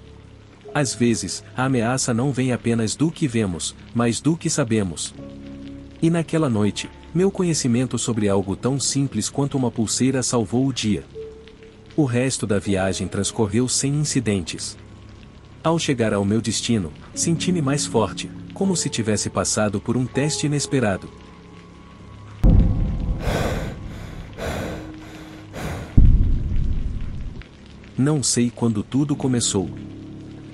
Às vezes, a ameaça não vem apenas do que vemos, mas do que sabemos. E naquela noite, meu conhecimento sobre algo tão simples quanto uma pulseira salvou o dia. O resto da viagem transcorreu sem incidentes. Ao chegar ao meu destino, senti-me mais forte, como se tivesse passado por um teste inesperado. Não sei quando tudo começou.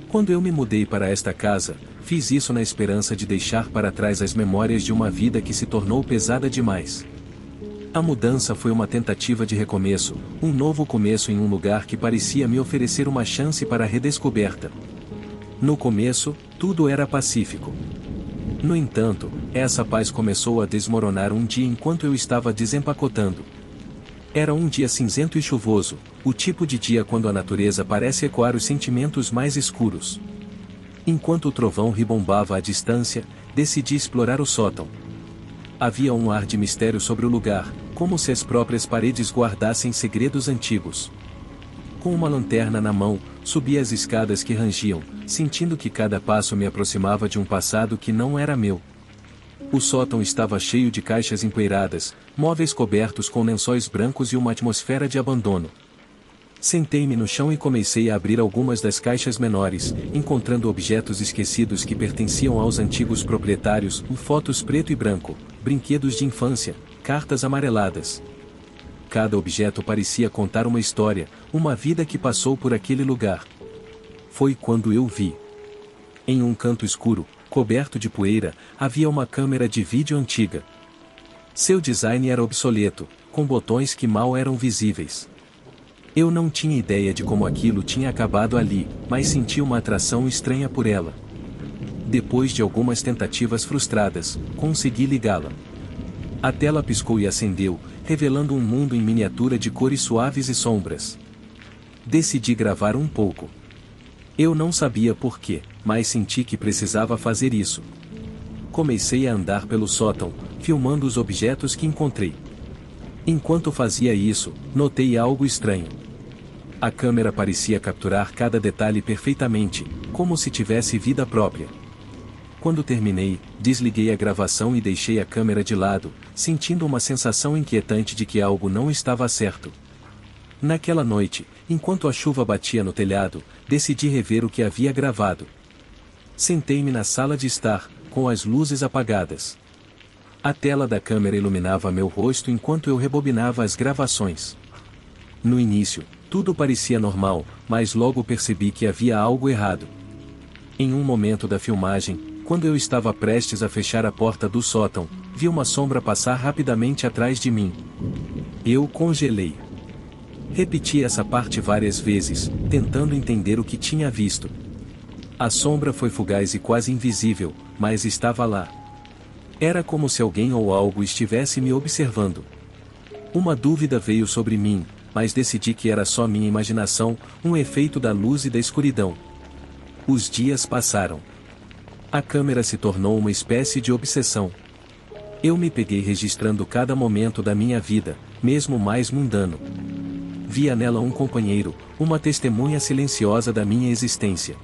Quando eu me mudei para esta casa, fiz isso na esperança de deixar para trás as memórias de uma vida que se tornou pesada demais. A mudança foi uma tentativa de recomeço, um novo começo em um lugar que parecia me oferecer uma chance para a redescoberta. No começo, tudo era pacífico. No entanto, essa paz começou a desmoronar um dia enquanto eu estava desempacotando. Era um dia cinzento e chuvoso, o tipo de dia quando a natureza parece ecoar os sentimentos mais escuros. Enquanto o trovão ribombava à distância, decidi explorar o sótão. Havia um ar de mistério sobre o lugar, como se as próprias paredes guardassem segredos antigos. Com uma lanterna na mão, subi as escadas que rangiam, sentindo que cada passo me aproximava de um passado que não era meu. O sótão estava cheio de caixas empoeiradas, móveis cobertos com lençóis brancos e uma atmosfera de abandono. Sentei-me no chão e comecei a abrir algumas das caixas menores, encontrando objetos esquecidos que pertenciam aos antigos proprietários, fotos preto e branco, brinquedos de infância, cartas amareladas. Cada objeto parecia contar uma história, uma vida que passou por aquele lugar. Foi quando eu vi. Em um canto escuro, coberto de poeira, havia uma câmera de vídeo antiga. Seu design era obsoleto, com botões que mal eram visíveis. Eu não tinha ideia de como aquilo tinha acabado ali, mas senti uma atração estranha por ela. Depois de algumas tentativas frustradas, consegui ligá-la. A tela piscou e acendeu, revelando um mundo em miniatura de cores suaves e sombras. Decidi gravar um pouco. Eu não sabia por quê, mas senti que precisava fazer isso. Comecei a andar pelo sótão, filmando os objetos que encontrei. Enquanto fazia isso, notei algo estranho. A câmera parecia capturar cada detalhe perfeitamente, como se tivesse vida própria. Quando terminei, desliguei a gravação e deixei a câmera de lado, sentindo uma sensação inquietante de que algo não estava certo. Naquela noite, enquanto a chuva batia no telhado, decidi rever o que havia gravado. Sentei-me na sala de estar, com as luzes apagadas. A tela da câmera iluminava meu rosto enquanto eu rebobinava as gravações. No início, tudo parecia normal, mas logo percebi que havia algo errado. Em um momento da filmagem, quando eu estava prestes a fechar a porta do sótão, vi uma sombra passar rapidamente atrás de mim. Eu congelei. Repeti essa parte várias vezes, tentando entender o que tinha visto. A sombra foi fugaz e quase invisível, mas estava lá. Era como se alguém ou algo estivesse me observando. Uma dúvida veio sobre mim, mas decidi que era só minha imaginação, um efeito da luz e da escuridão. Os dias passaram. A câmera se tornou uma espécie de obsessão. Eu me peguei registrando cada momento da minha vida, mesmo o mais mundano. Via nela um companheiro, uma testemunha silenciosa da minha existência.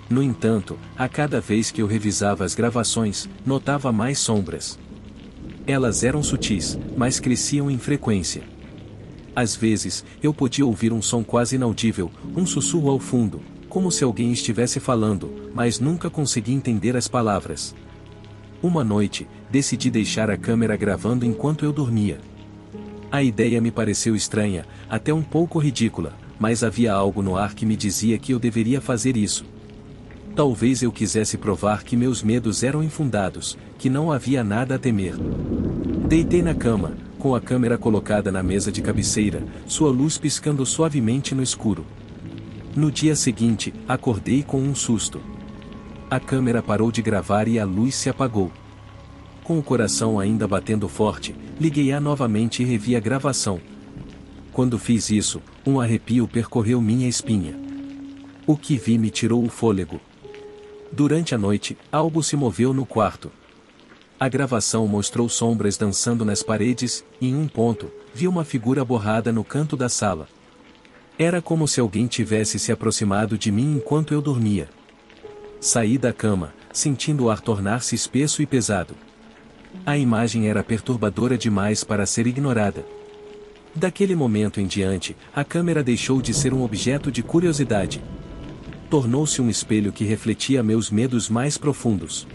No entanto, a cada vez que eu revisava as gravações, notava mais sombras. Elas eram sutis, mas cresciam em frequência. Às vezes, eu podia ouvir um som quase inaudível, um sussurro ao fundo, como se alguém estivesse falando, mas nunca consegui entender as palavras. Uma noite, decidi deixar a câmera gravando enquanto eu dormia. A ideia me pareceu estranha, até um pouco ridícula, mas havia algo no ar que me dizia que eu deveria fazer isso. Talvez eu quisesse provar que meus medos eram infundados, que não havia nada a temer. Deitei na cama, com a câmera colocada na mesa de cabeceira, sua luz piscando suavemente no escuro. No dia seguinte, acordei com um susto. A câmera parou de gravar e a luz se apagou. Com o coração ainda batendo forte, liguei-a novamente e revi a gravação. Quando fiz isso, um arrepio percorreu minha espinha. O que vi me tirou o fôlego. Durante a noite, algo se moveu no quarto. A gravação mostrou sombras dançando nas paredes, e em um ponto, vi uma figura borrada no canto da sala. Era como se alguém tivesse se aproximado de mim enquanto eu dormia. Saí da cama, sentindo o ar tornar-se espesso e pesado. A imagem era perturbadora demais para ser ignorada. Daquele momento em diante, a câmera deixou de ser um objeto de curiosidade. Tornou-se um espelho que refletia meus medos mais profundos.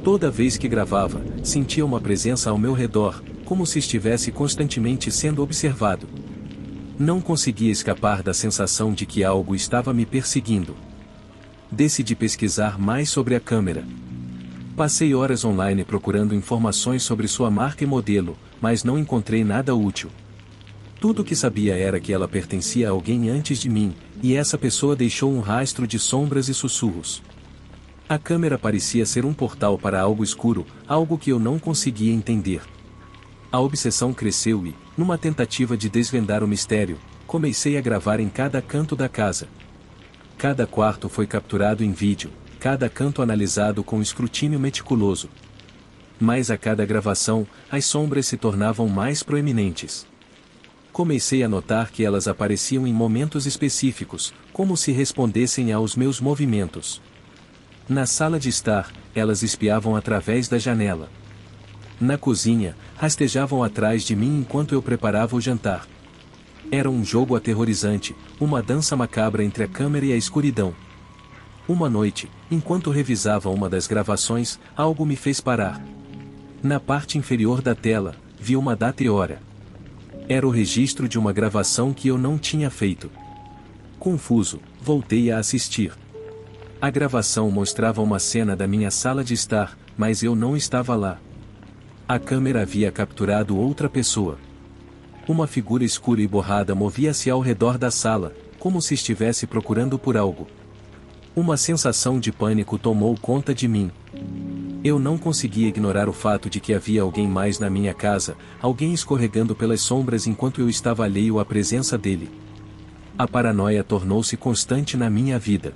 Toda vez que gravava, sentia uma presença ao meu redor, como se estivesse constantemente sendo observado. Não conseguia escapar da sensação de que algo estava me perseguindo. Decidi pesquisar mais sobre a câmera. Passei horas online procurando informações sobre sua marca e modelo, mas não encontrei nada útil. Tudo o que sabia era que ela pertencia a alguém antes de mim, e essa pessoa deixou um rastro de sombras e sussurros. A câmera parecia ser um portal para algo escuro, algo que eu não conseguia entender. A obsessão cresceu e, numa tentativa de desvendar o mistério, comecei a gravar em cada canto da casa. Cada quarto foi capturado em vídeo, cada canto analisado com escrutínio meticuloso. Mas a cada gravação, as sombras se tornavam mais proeminentes. Comecei a notar que elas apareciam em momentos específicos, como se respondessem aos meus movimentos. Na sala de estar, elas espiavam através da janela. Na cozinha, rastejavam atrás de mim enquanto eu preparava o jantar. Era um jogo aterrorizante, uma dança macabra entre a câmera e a escuridão. Uma noite, enquanto revisava uma das gravações, algo me fez parar. Na parte inferior da tela, vi uma data e hora. Era o registro de uma gravação que eu não tinha feito. Confuso, voltei a assistir. A gravação mostrava uma cena da minha sala de estar, mas eu não estava lá. A câmera havia capturado outra pessoa. Uma figura escura e borrada movia-se ao redor da sala, como se estivesse procurando por algo. Uma sensação de pânico tomou conta de mim. Eu não conseguia ignorar o fato de que havia alguém mais na minha casa, alguém escorregando pelas sombras enquanto eu estava alheio à presença dele. A paranoia tornou-se constante na minha vida.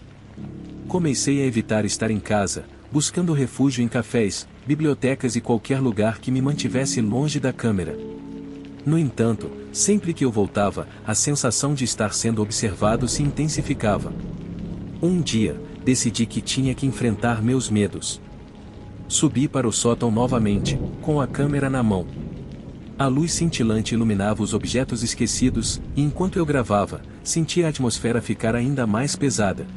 Comecei a evitar estar em casa, buscando refúgio em cafés, bibliotecas e qualquer lugar que me mantivesse longe da câmera. No entanto, sempre que eu voltava, a sensação de estar sendo observado se intensificava. Um dia, decidi que tinha que enfrentar meus medos. Subi para o sótão novamente, com a câmera na mão. A luz cintilante iluminava os objetos esquecidos, e enquanto eu gravava, sentia a atmosfera ficar ainda mais pesada.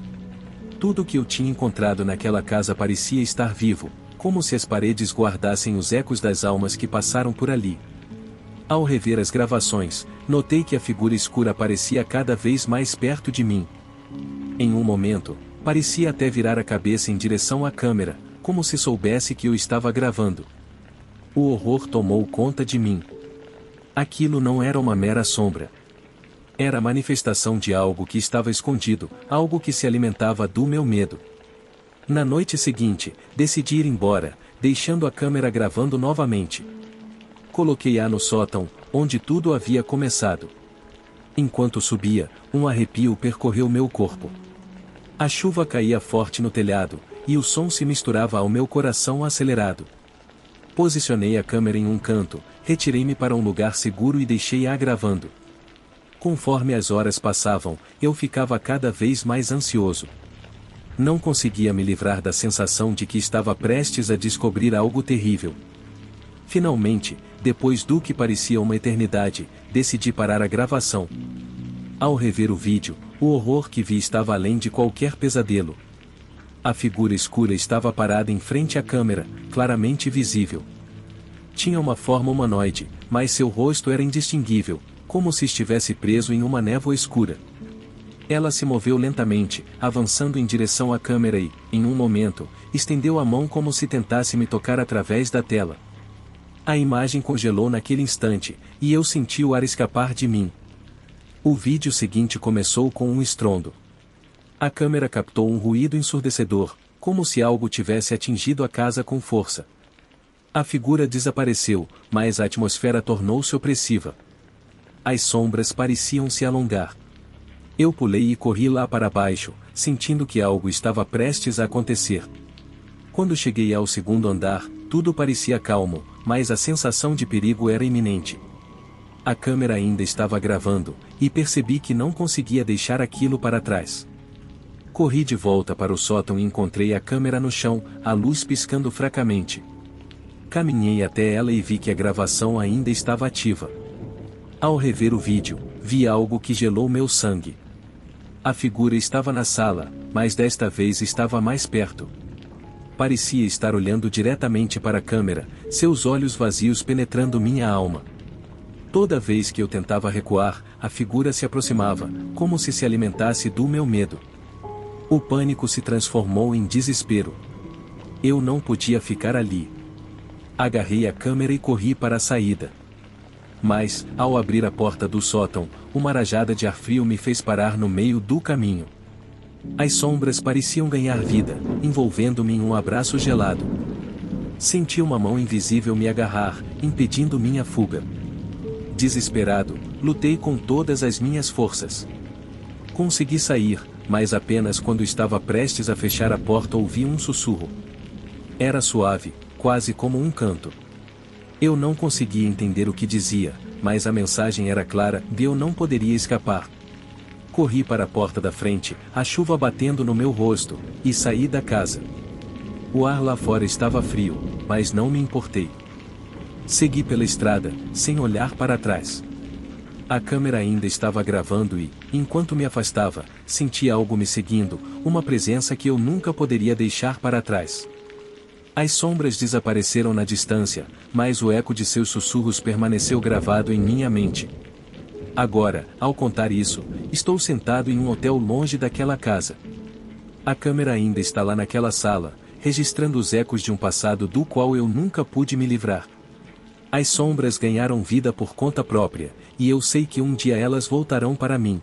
Tudo o que eu tinha encontrado naquela casa parecia estar vivo, como se as paredes guardassem os ecos das almas que passaram por ali. Ao rever as gravações, notei que a figura escura parecia cada vez mais perto de mim. Em um momento, parecia até virar a cabeça em direção à câmera, como se soubesse que eu estava gravando. O horror tomou conta de mim. Aquilo não era uma mera sombra. Era a manifestação de algo que estava escondido, algo que se alimentava do meu medo. Na noite seguinte, decidi ir embora, deixando a câmera gravando novamente. Coloquei-a no sótão, onde tudo havia começado. Enquanto subia, um arrepio percorreu meu corpo. A chuva caía forte no telhado, e o som se misturava ao meu coração acelerado. Posicionei a câmera em um canto, retirei-me para um lugar seguro e deixei-a gravando. Conforme as horas passavam, eu ficava cada vez mais ansioso. Não conseguia me livrar da sensação de que estava prestes a descobrir algo terrível. Finalmente, depois do que parecia uma eternidade, decidi parar a gravação. Ao rever o vídeo, o horror que vi estava além de qualquer pesadelo. A figura escura estava parada em frente à câmera, claramente visível. Tinha uma forma humanoide, mas seu rosto era indistinguível, como se estivesse preso em uma névoa escura. Ela se moveu lentamente, avançando em direção à câmera e, em um momento, estendeu a mão como se tentasse me tocar através da tela. A imagem congelou naquele instante, e eu senti o ar escapar de mim. O vídeo seguinte começou com um estrondo. A câmera captou um ruído ensurdecedor, como se algo tivesse atingido a casa com força. A figura desapareceu, mas a atmosfera tornou-se opressiva. As sombras pareciam se alongar. Eu pulei e corri lá para baixo, sentindo que algo estava prestes a acontecer. Quando cheguei ao segundo andar, tudo parecia calmo, mas a sensação de perigo era iminente. A câmera ainda estava gravando, e percebi que não conseguia deixar aquilo para trás. Corri de volta para o sótão e encontrei a câmera no chão, a luz piscando fracamente. Caminhei até ela e vi que a gravação ainda estava ativa. Ao rever o vídeo, vi algo que gelou meu sangue. A figura estava na sala, mas desta vez estava mais perto. Parecia estar olhando diretamente para a câmera, seus olhos vazios penetrando minha alma. Toda vez que eu tentava recuar, a figura se aproximava, como se alimentasse do meu medo. O pânico se transformou em desespero. Eu não podia ficar ali. Agarrei a câmera e corri para a saída. Mas, ao abrir a porta do sótão, uma rajada de ar frio me fez parar no meio do caminho. As sombras pareciam ganhar vida, envolvendo-me em um abraço gelado. Senti uma mão invisível me agarrar, impedindo minha fuga. Desesperado, lutei com todas as minhas forças. Consegui sair, mas apenas quando estava prestes a fechar a porta ouvi um sussurro. Era suave, quase como um canto. Eu não conseguia entender o que dizia, mas a mensagem era clara e eu não poderia escapar. Corri para a porta da frente, a chuva batendo no meu rosto, e saí da casa. O ar lá fora estava frio, mas não me importei. Segui pela estrada, sem olhar para trás. A câmera ainda estava gravando e, enquanto me afastava, senti algo me seguindo, uma presença que eu nunca poderia deixar para trás. As sombras desapareceram na distância, mas o eco de seus sussurros permaneceu gravado em minha mente. Agora, ao contar isso, estou sentado em um hotel longe daquela casa. A câmera ainda está lá naquela sala, registrando os ecos de um passado do qual eu nunca pude me livrar. As sombras ganharam vida por conta própria, e eu sei que um dia elas voltarão para mim.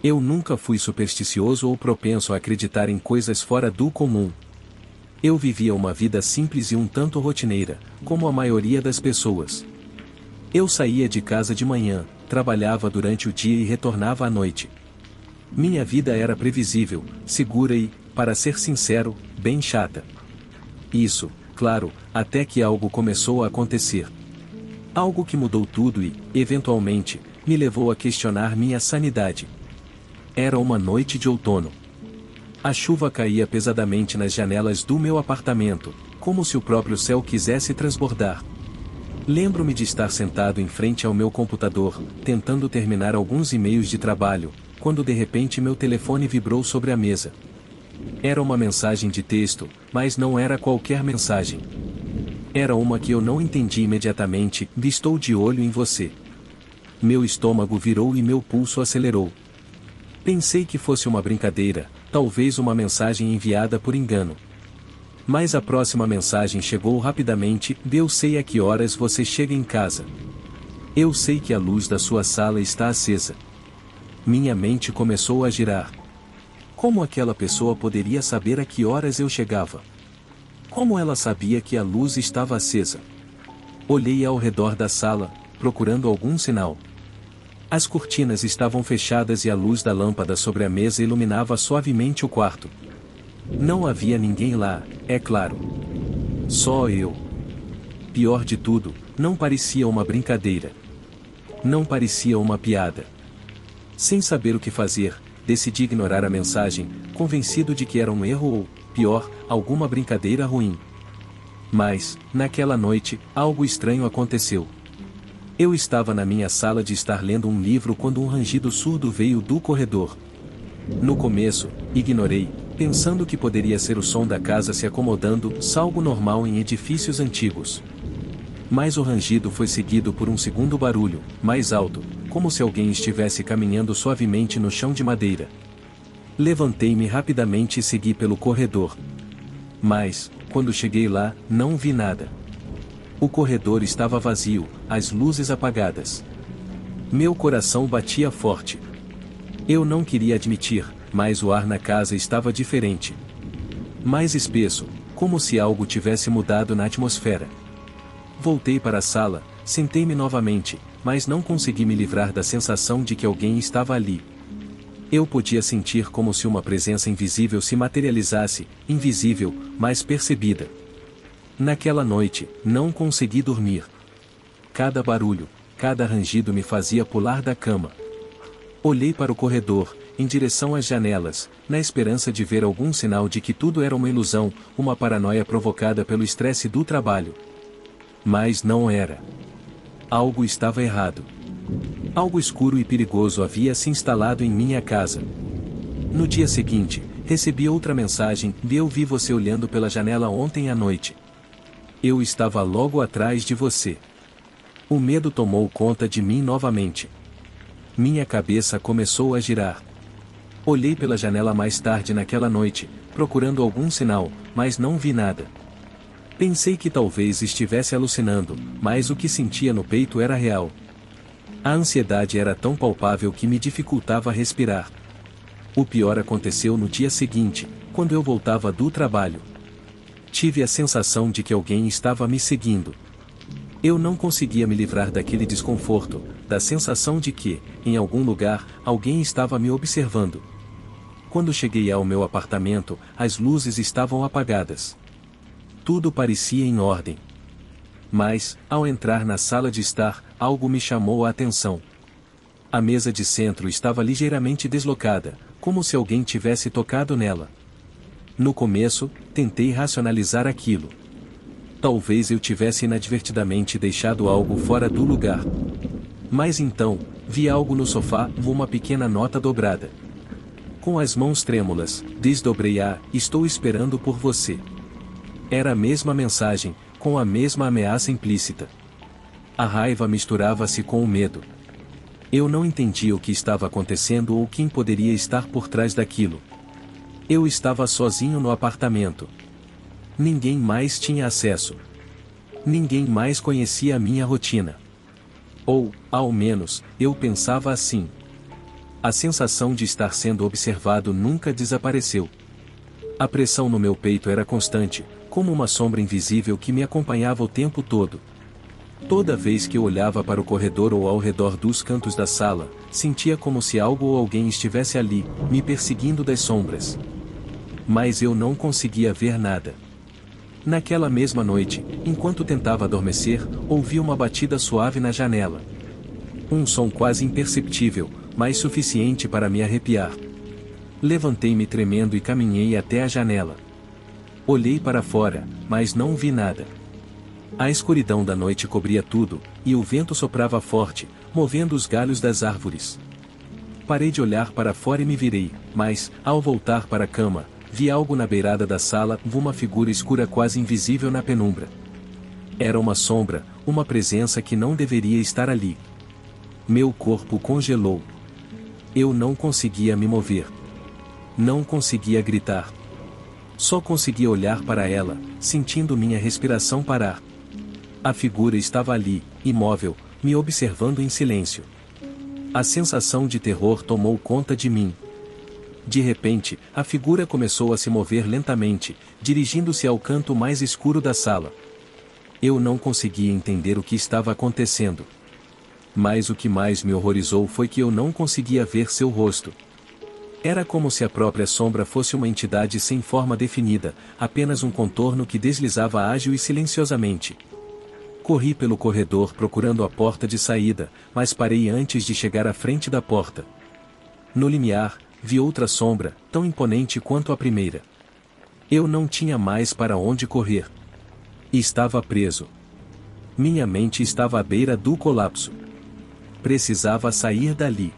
Eu nunca fui supersticioso ou propenso a acreditar em coisas fora do comum. Eu vivia uma vida simples e um tanto rotineira, como a maioria das pessoas. Eu saía de casa de manhã, trabalhava durante o dia e retornava à noite. Minha vida era previsível, segura e, para ser sincero, bem chata. Isso, claro, até que algo começou a acontecer. Algo que mudou tudo e, eventualmente, me levou a questionar minha sanidade. Era uma noite de outono. A chuva caía pesadamente nas janelas do meu apartamento, como se o próprio céu quisesse transbordar. Lembro-me de estar sentado em frente ao meu computador, tentando terminar alguns e-mails de trabalho, quando de repente meu telefone vibrou sobre a mesa. Era uma mensagem de texto, mas não era qualquer mensagem. Era uma que eu não entendi imediatamente. Estou de olho em você. Meu estômago virou e meu pulso acelerou. Pensei que fosse uma brincadeira, talvez uma mensagem enviada por engano. Mas a próxima mensagem chegou rapidamente. Eu sei a que horas você chega em casa. Eu sei que a luz da sua sala está acesa. Minha mente começou a girar. Como aquela pessoa poderia saber a que horas eu chegava? Como ela sabia que a luz estava acesa? Olhei ao redor da sala, procurando algum sinal. As cortinas estavam fechadas e a luz da lâmpada sobre a mesa iluminava suavemente o quarto. Não havia ninguém lá, é claro. Só eu. Pior de tudo, não parecia uma brincadeira. Não parecia uma piada. Sem saber o que fazer, decidi ignorar a mensagem, convencido de que era um erro ou, pior, alguma brincadeira ruim. Mas, naquela noite, algo estranho aconteceu. Eu estava na minha sala de estar lendo um livro quando um rangido surdo veio do corredor. No começo, ignorei, pensando que poderia ser o som da casa se acomodando, algo normal em edifícios antigos. Mas o rangido foi seguido por um segundo barulho, mais alto, como se alguém estivesse caminhando suavemente no chão de madeira. Levantei-me rapidamente e segui pelo corredor. Mas, quando cheguei lá, não vi nada. O corredor estava vazio, as luzes apagadas. Meu coração batia forte. Eu não queria admitir, mas o ar na casa estava diferente. Mais espesso, como se algo tivesse mudado na atmosfera. Voltei para a sala, sentei-me novamente, mas não consegui me livrar da sensação de que alguém estava ali. Eu podia sentir como se uma presença invisível se materializasse, invisível, mas percebida. Naquela noite, não consegui dormir. Cada barulho, cada rangido me fazia pular da cama. Olhei para o corredor, em direção às janelas, na esperança de ver algum sinal de que tudo era uma ilusão, uma paranoia provocada pelo estresse do trabalho. Mas não era. Algo estava errado. Algo escuro e perigoso havia se instalado em minha casa. No dia seguinte, recebi outra mensagem. Eu vi você olhando pela janela ontem à noite. Eu estava logo atrás de você. O medo tomou conta de mim novamente. Minha cabeça começou a girar. Olhei pela janela mais tarde naquela noite, procurando algum sinal, mas não vi nada. Pensei que talvez estivesse alucinando, mas o que sentia no peito era real. A ansiedade era tão palpável que me dificultava respirar. O pior aconteceu no dia seguinte, quando eu voltava do trabalho. Tive a sensação de que alguém estava me seguindo. Eu não conseguia me livrar daquele desconforto, da sensação de que, em algum lugar, alguém estava me observando. Quando cheguei ao meu apartamento, as luzes estavam apagadas. Tudo parecia em ordem. Mas, ao entrar na sala de estar, algo me chamou a atenção. A mesa de centro estava ligeiramente deslocada, como se alguém tivesse tocado nela. No começo, tentei racionalizar aquilo. Talvez eu tivesse inadvertidamente deixado algo fora do lugar. Mas então, vi algo no sofá, uma pequena nota dobrada. Com as mãos trêmulas, desdobrei a "Estou esperando por você". Era a mesma mensagem, com a mesma ameaça implícita. A raiva misturava-se com o medo. Eu não entendia o que estava acontecendo ou quem poderia estar por trás daquilo. Eu estava sozinho no apartamento. Ninguém mais tinha acesso. Ninguém mais conhecia a minha rotina. Ou, ao menos, eu pensava assim. A sensação de estar sendo observado nunca desapareceu. A pressão no meu peito era constante, como uma sombra invisível que me acompanhava o tempo todo. Toda vez que eu olhava para o corredor ou ao redor dos cantos da sala, sentia como se algo ou alguém estivesse ali, me perseguindo das sombras. Mas eu não conseguia ver nada. Naquela mesma noite, enquanto tentava adormecer, ouvi uma batida suave na janela. Um som quase imperceptível, mas suficiente para me arrepiar. Levantei-me tremendo e caminhei até a janela. Olhei para fora, mas não vi nada. A escuridão da noite cobria tudo, e o vento soprava forte, movendo os galhos das árvores. Parei de olhar para fora e me virei, mas, ao voltar para a cama, vi algo na beirada da sala, uma figura escura quase invisível na penumbra. Era uma sombra, uma presença que não deveria estar ali. Meu corpo congelou. Eu não conseguia me mover. Não conseguia gritar. Só conseguia olhar para ela, sentindo minha respiração parar. A figura estava ali, imóvel, me observando em silêncio. A sensação de terror tomou conta de mim. De repente, a figura começou a se mover lentamente, dirigindo-se ao canto mais escuro da sala. Eu não conseguia entender o que estava acontecendo. Mas o que mais me horrorizou foi que eu não conseguia ver seu rosto. Era como se a própria sombra fosse uma entidade sem forma definida, apenas um contorno que deslizava ágil e silenciosamente. Corri pelo corredor procurando a porta de saída, mas parei antes de chegar à frente da porta. No limiar, vi outra sombra, tão imponente quanto a primeira. Eu não tinha mais para onde correr. Estava preso. Minha mente estava à beira do colapso. Precisava sair dali.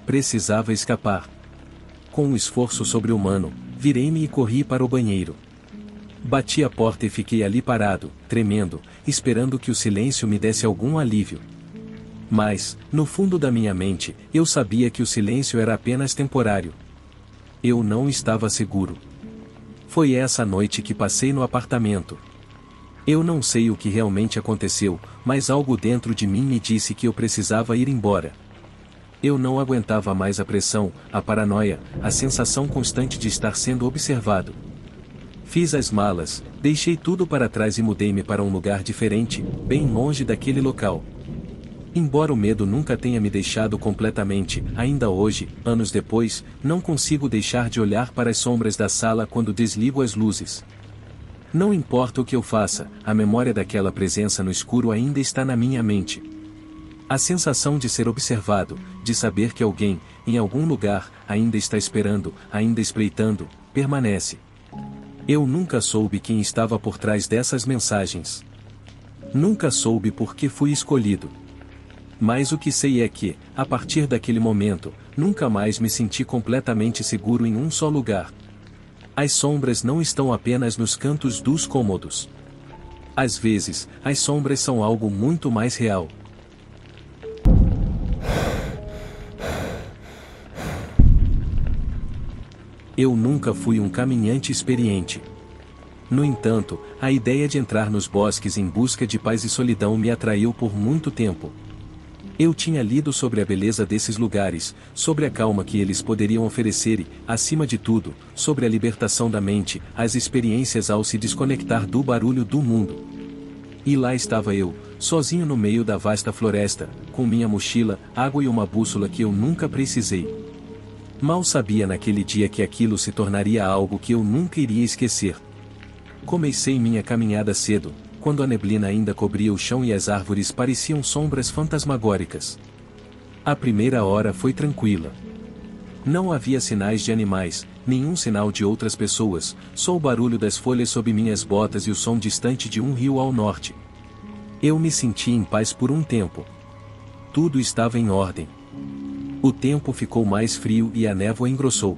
Precisava escapar. Com um esforço sobre-humano, virei-me e corri para o banheiro. Bati a porta e fiquei ali parado, tremendo, esperando que o silêncio me desse algum alívio. Mas, no fundo da minha mente, eu sabia que o silêncio era apenas temporário. Eu não estava seguro. Foi essa noite que passei no apartamento. Eu não sei o que realmente aconteceu, mas algo dentro de mim me disse que eu precisava ir embora. Eu não aguentava mais a pressão, a paranoia, a sensação constante de estar sendo observado. Fiz as malas, deixei tudo para trás e mudei-me para um lugar diferente, bem longe daquele local. Embora o medo nunca tenha me deixado completamente, ainda hoje, anos depois, não consigo deixar de olhar para as sombras da sala quando desligo as luzes. Não importa o que eu faça, a memória daquela presença no escuro ainda está na minha mente. A sensação de ser observado, de saber que alguém, em algum lugar, ainda está esperando, ainda espreitando, permanece. Eu nunca soube quem estava por trás dessas mensagens. Nunca soube por que fui escolhido. Mas o que sei é que, a partir daquele momento, nunca mais me senti completamente seguro em um só lugar. As sombras não estão apenas nos cantos dos cômodos. Às vezes, as sombras são algo muito mais real. Eu nunca fui um caminhante experiente. No entanto, a ideia de entrar nos bosques em busca de paz e solidão me atraiu por muito tempo. Eu tinha lido sobre a beleza desses lugares, sobre a calma que eles poderiam oferecer e, acima de tudo, sobre a libertação da mente, as experiências ao se desconectar do barulho do mundo. E lá estava eu, sozinho no meio da vasta floresta, com minha mochila, água e uma bússola que eu nunca precisei. Mal sabia naquele dia que aquilo se tornaria algo que eu nunca iria esquecer. Comecei minha caminhada cedo, quando a neblina ainda cobria o chão e as árvores pareciam sombras fantasmagóricas. A primeira hora foi tranquila. Não havia sinais de animais, nenhum sinal de outras pessoas, só o barulho das folhas sob minhas botas e o som distante de um rio ao norte. Eu me senti em paz por um tempo. Tudo estava em ordem. O tempo ficou mais frio e a névoa engrossou.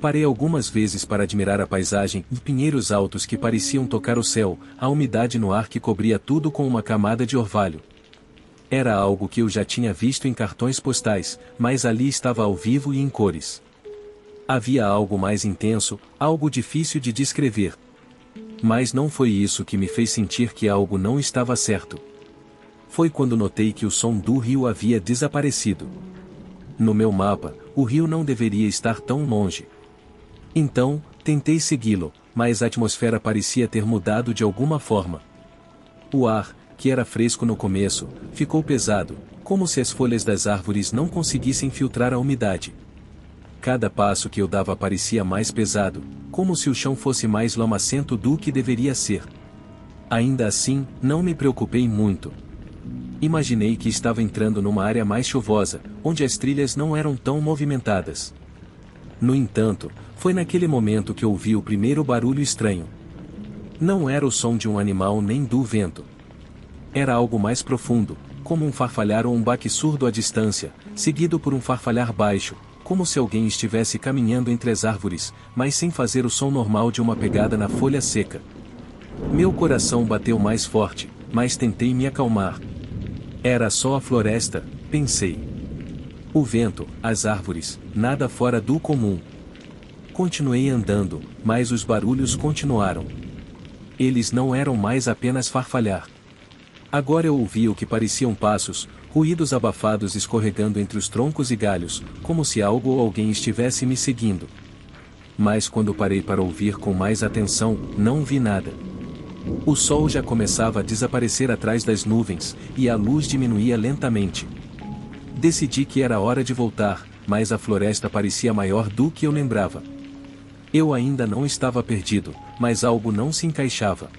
Parei algumas vezes para admirar a paisagem, pinheiros altos que pareciam tocar o céu, a umidade no ar que cobria tudo com uma camada de orvalho. Era algo que eu já tinha visto em cartões postais, mas ali estava ao vivo e em cores. Havia algo mais intenso, algo difícil de descrever. Mas não foi isso que me fez sentir que algo não estava certo. Foi quando notei que o som do rio havia desaparecido. No meu mapa, o rio não deveria estar tão longe. Então, tentei segui-lo, mas a atmosfera parecia ter mudado de alguma forma. O ar, que era fresco no começo, ficou pesado, como se as folhas das árvores não conseguissem filtrar a umidade. Cada passo que eu dava parecia mais pesado, como se o chão fosse mais lamacento do que deveria ser. Ainda assim, não me preocupei muito. Imaginei que estava entrando numa área mais chuvosa, onde as trilhas não eram tão movimentadas. No entanto, foi naquele momento que ouvi o primeiro barulho estranho. Não era o som de um animal nem do vento. Era algo mais profundo, como um farfalhar ou um baque surdo à distância, seguido por um farfalhar baixo, como se alguém estivesse caminhando entre as árvores, mas sem fazer o som normal de uma pegada na folha seca. Meu coração bateu mais forte, mas tentei me acalmar. Era só a floresta, pensei. O vento, as árvores, nada fora do comum. Continuei andando, mas os barulhos continuaram. Eles não eram mais apenas farfalhar. Agora eu ouvia o que pareciam passos, ruídos abafados escorregando entre os troncos e galhos, como se algo ou alguém estivesse me seguindo. Mas quando parei para ouvir com mais atenção, não vi nada. O sol já começava a desaparecer atrás das nuvens, e a luz diminuía lentamente. Decidi que era hora de voltar, mas a floresta parecia maior do que eu lembrava. Eu ainda não estava perdido, mas algo não se encaixava.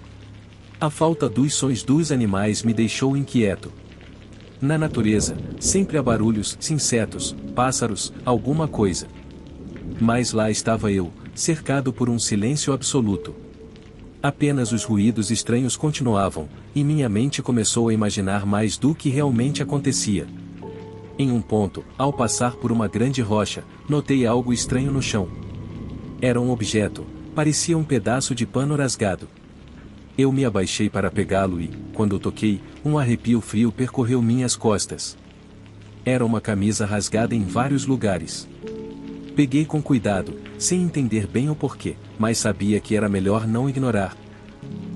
A falta dos sons dos animais me deixou inquieto. Na natureza, sempre há barulhos, insetos, pássaros, alguma coisa. Mas lá estava eu, cercado por um silêncio absoluto. Apenas os ruídos estranhos continuavam, e minha mente começou a imaginar mais do que realmente acontecia. Em um ponto, ao passar por uma grande rocha, notei algo estranho no chão. Era um objeto, parecia um pedaço de pano rasgado. Eu me abaixei para pegá-lo e, quando o toquei, um arrepio frio percorreu minhas costas. Era uma camisa rasgada em vários lugares. Peguei com cuidado, sem entender bem o porquê, mas sabia que era melhor não ignorar.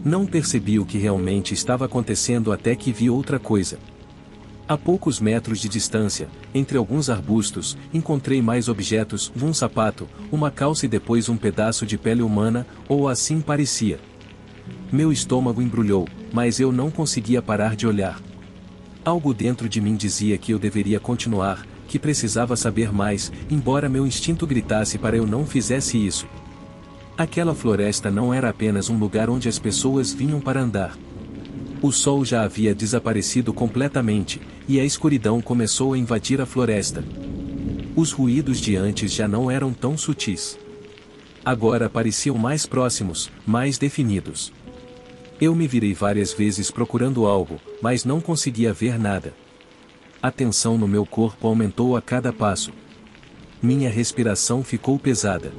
Não percebi o que realmente estava acontecendo até que vi outra coisa. A poucos metros de distância, entre alguns arbustos, encontrei mais objetos, um sapato, uma calça e depois um pedaço de pele humana, ou assim parecia. Meu estômago embrulhou, mas eu não conseguia parar de olhar. Algo dentro de mim dizia que eu deveria continuar, que precisava saber mais, embora meu instinto gritasse para eu não fizesse isso. Aquela floresta não era apenas um lugar onde as pessoas vinham para andar. O sol já havia desaparecido completamente, e a escuridão começou a invadir a floresta. Os ruídos de antes já não eram tão sutis. Agora pareciam mais próximos, mais definidos. Eu me virei várias vezes procurando algo, mas não conseguia ver nada. A tensão no meu corpo aumentou a cada passo. Minha respiração ficou pesada.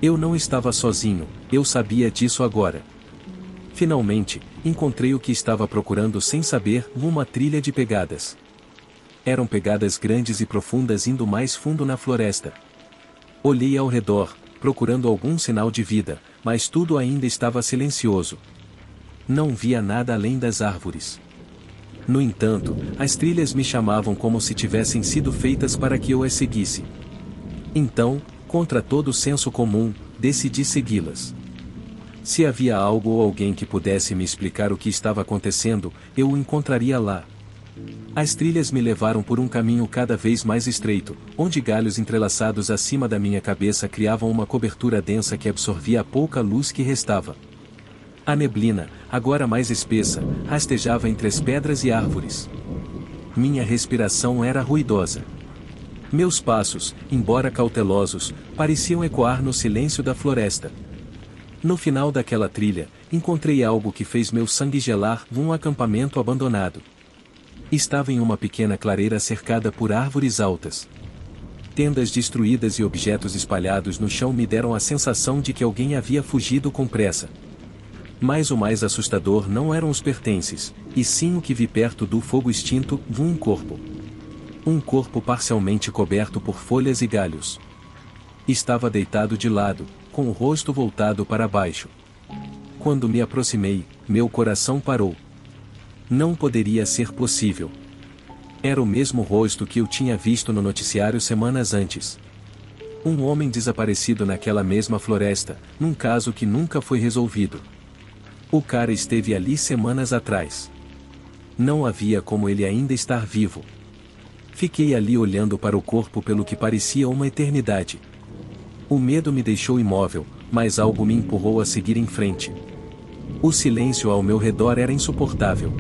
Eu não estava sozinho, eu sabia disso agora. Finalmente, encontrei o que estava procurando sem saber, uma trilha de pegadas. Eram pegadas grandes e profundas indo mais fundo na floresta. Olhei ao redor, procurando algum sinal de vida, mas tudo ainda estava silencioso. Não via nada além das árvores. No entanto, as trilhas me chamavam como se tivessem sido feitas para que eu as seguisse. Então, contra todo o senso comum, decidi segui-las. Se havia algo ou alguém que pudesse me explicar o que estava acontecendo, eu o encontraria lá. As trilhas me levaram por um caminho cada vez mais estreito, onde galhos entrelaçados acima da minha cabeça criavam uma cobertura densa que absorvia a pouca luz que restava. A neblina, agora mais espessa, rastejava entre as pedras e árvores. Minha respiração era ruidosa. Meus passos, embora cautelosos, pareciam ecoar no silêncio da floresta. No final daquela trilha, encontrei algo que fez meu sangue gelar, um acampamento abandonado. Estava em uma pequena clareira cercada por árvores altas. Tendas destruídas e objetos espalhados no chão me deram a sensação de que alguém havia fugido com pressa. Mas o mais assustador não eram os pertences, e sim o que vi perto do fogo extinto, um corpo. Um corpo parcialmente coberto por folhas e galhos. Estava deitado de lado, com o rosto voltado para baixo. Quando me aproximei, meu coração parou. Não poderia ser possível. Era o mesmo rosto que eu tinha visto no noticiário semanas antes. Um homem desaparecido naquela mesma floresta, num caso que nunca foi resolvido. O cara esteve ali semanas atrás. Não havia como ele ainda estar vivo. Fiquei ali olhando para o corpo pelo que parecia uma eternidade. O medo me deixou imóvel, mas algo me empurrou a seguir em frente. O silêncio ao meu redor era insuportável.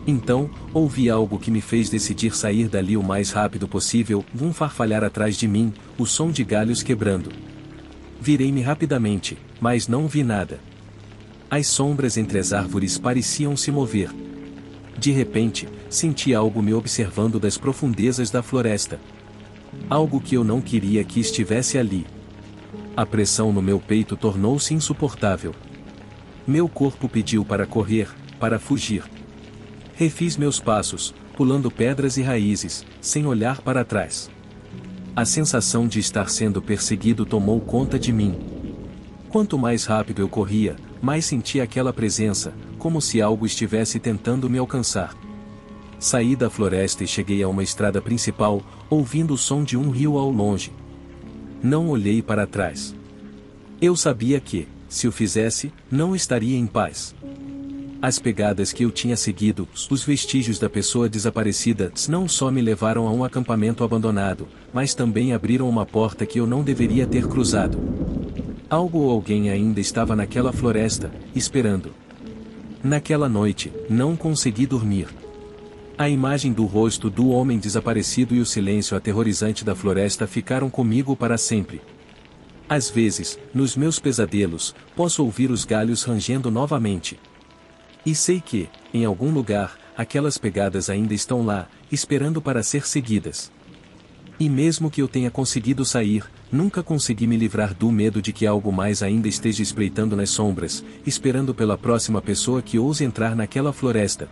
Então, ouvi algo que me fez decidir sair dali o mais rápido possível, um farfalhar atrás de mim, o som de galhos quebrando. Virei-me rapidamente, mas não vi nada. As sombras entre as árvores pareciam se mover. De repente, senti algo me observando das profundezas da floresta. Algo que eu não queria que estivesse ali. A pressão no meu peito tornou-se insuportável. Meu corpo pediu para correr, para fugir. Refiz meus passos, pulando pedras e raízes, sem olhar para trás. A sensação de estar sendo perseguido tomou conta de mim. Quanto mais rápido eu corria, mais sentia aquela presença, como se algo estivesse tentando me alcançar. Saí da floresta e cheguei a uma estrada principal, ouvindo o som de um rio ao longe. Não olhei para trás. Eu sabia que, se o fizesse, não estaria em paz. As pegadas que eu tinha seguido, os vestígios da pessoa desaparecida, não só me levaram a um acampamento abandonado, mas também abriram uma porta que eu não deveria ter cruzado. Algo ou alguém ainda estava naquela floresta, esperando. Naquela noite, não consegui dormir. A imagem do rosto do homem desaparecido e o silêncio aterrorizante da floresta ficaram comigo para sempre. Às vezes, nos meus pesadelos, posso ouvir os galhos rangendo novamente. E sei que, em algum lugar, aquelas pegadas ainda estão lá, esperando para ser seguidas. E mesmo que eu tenha conseguido sair, nunca consegui me livrar do medo de que algo mais ainda esteja espreitando nas sombras, esperando pela próxima pessoa que ouse entrar naquela floresta.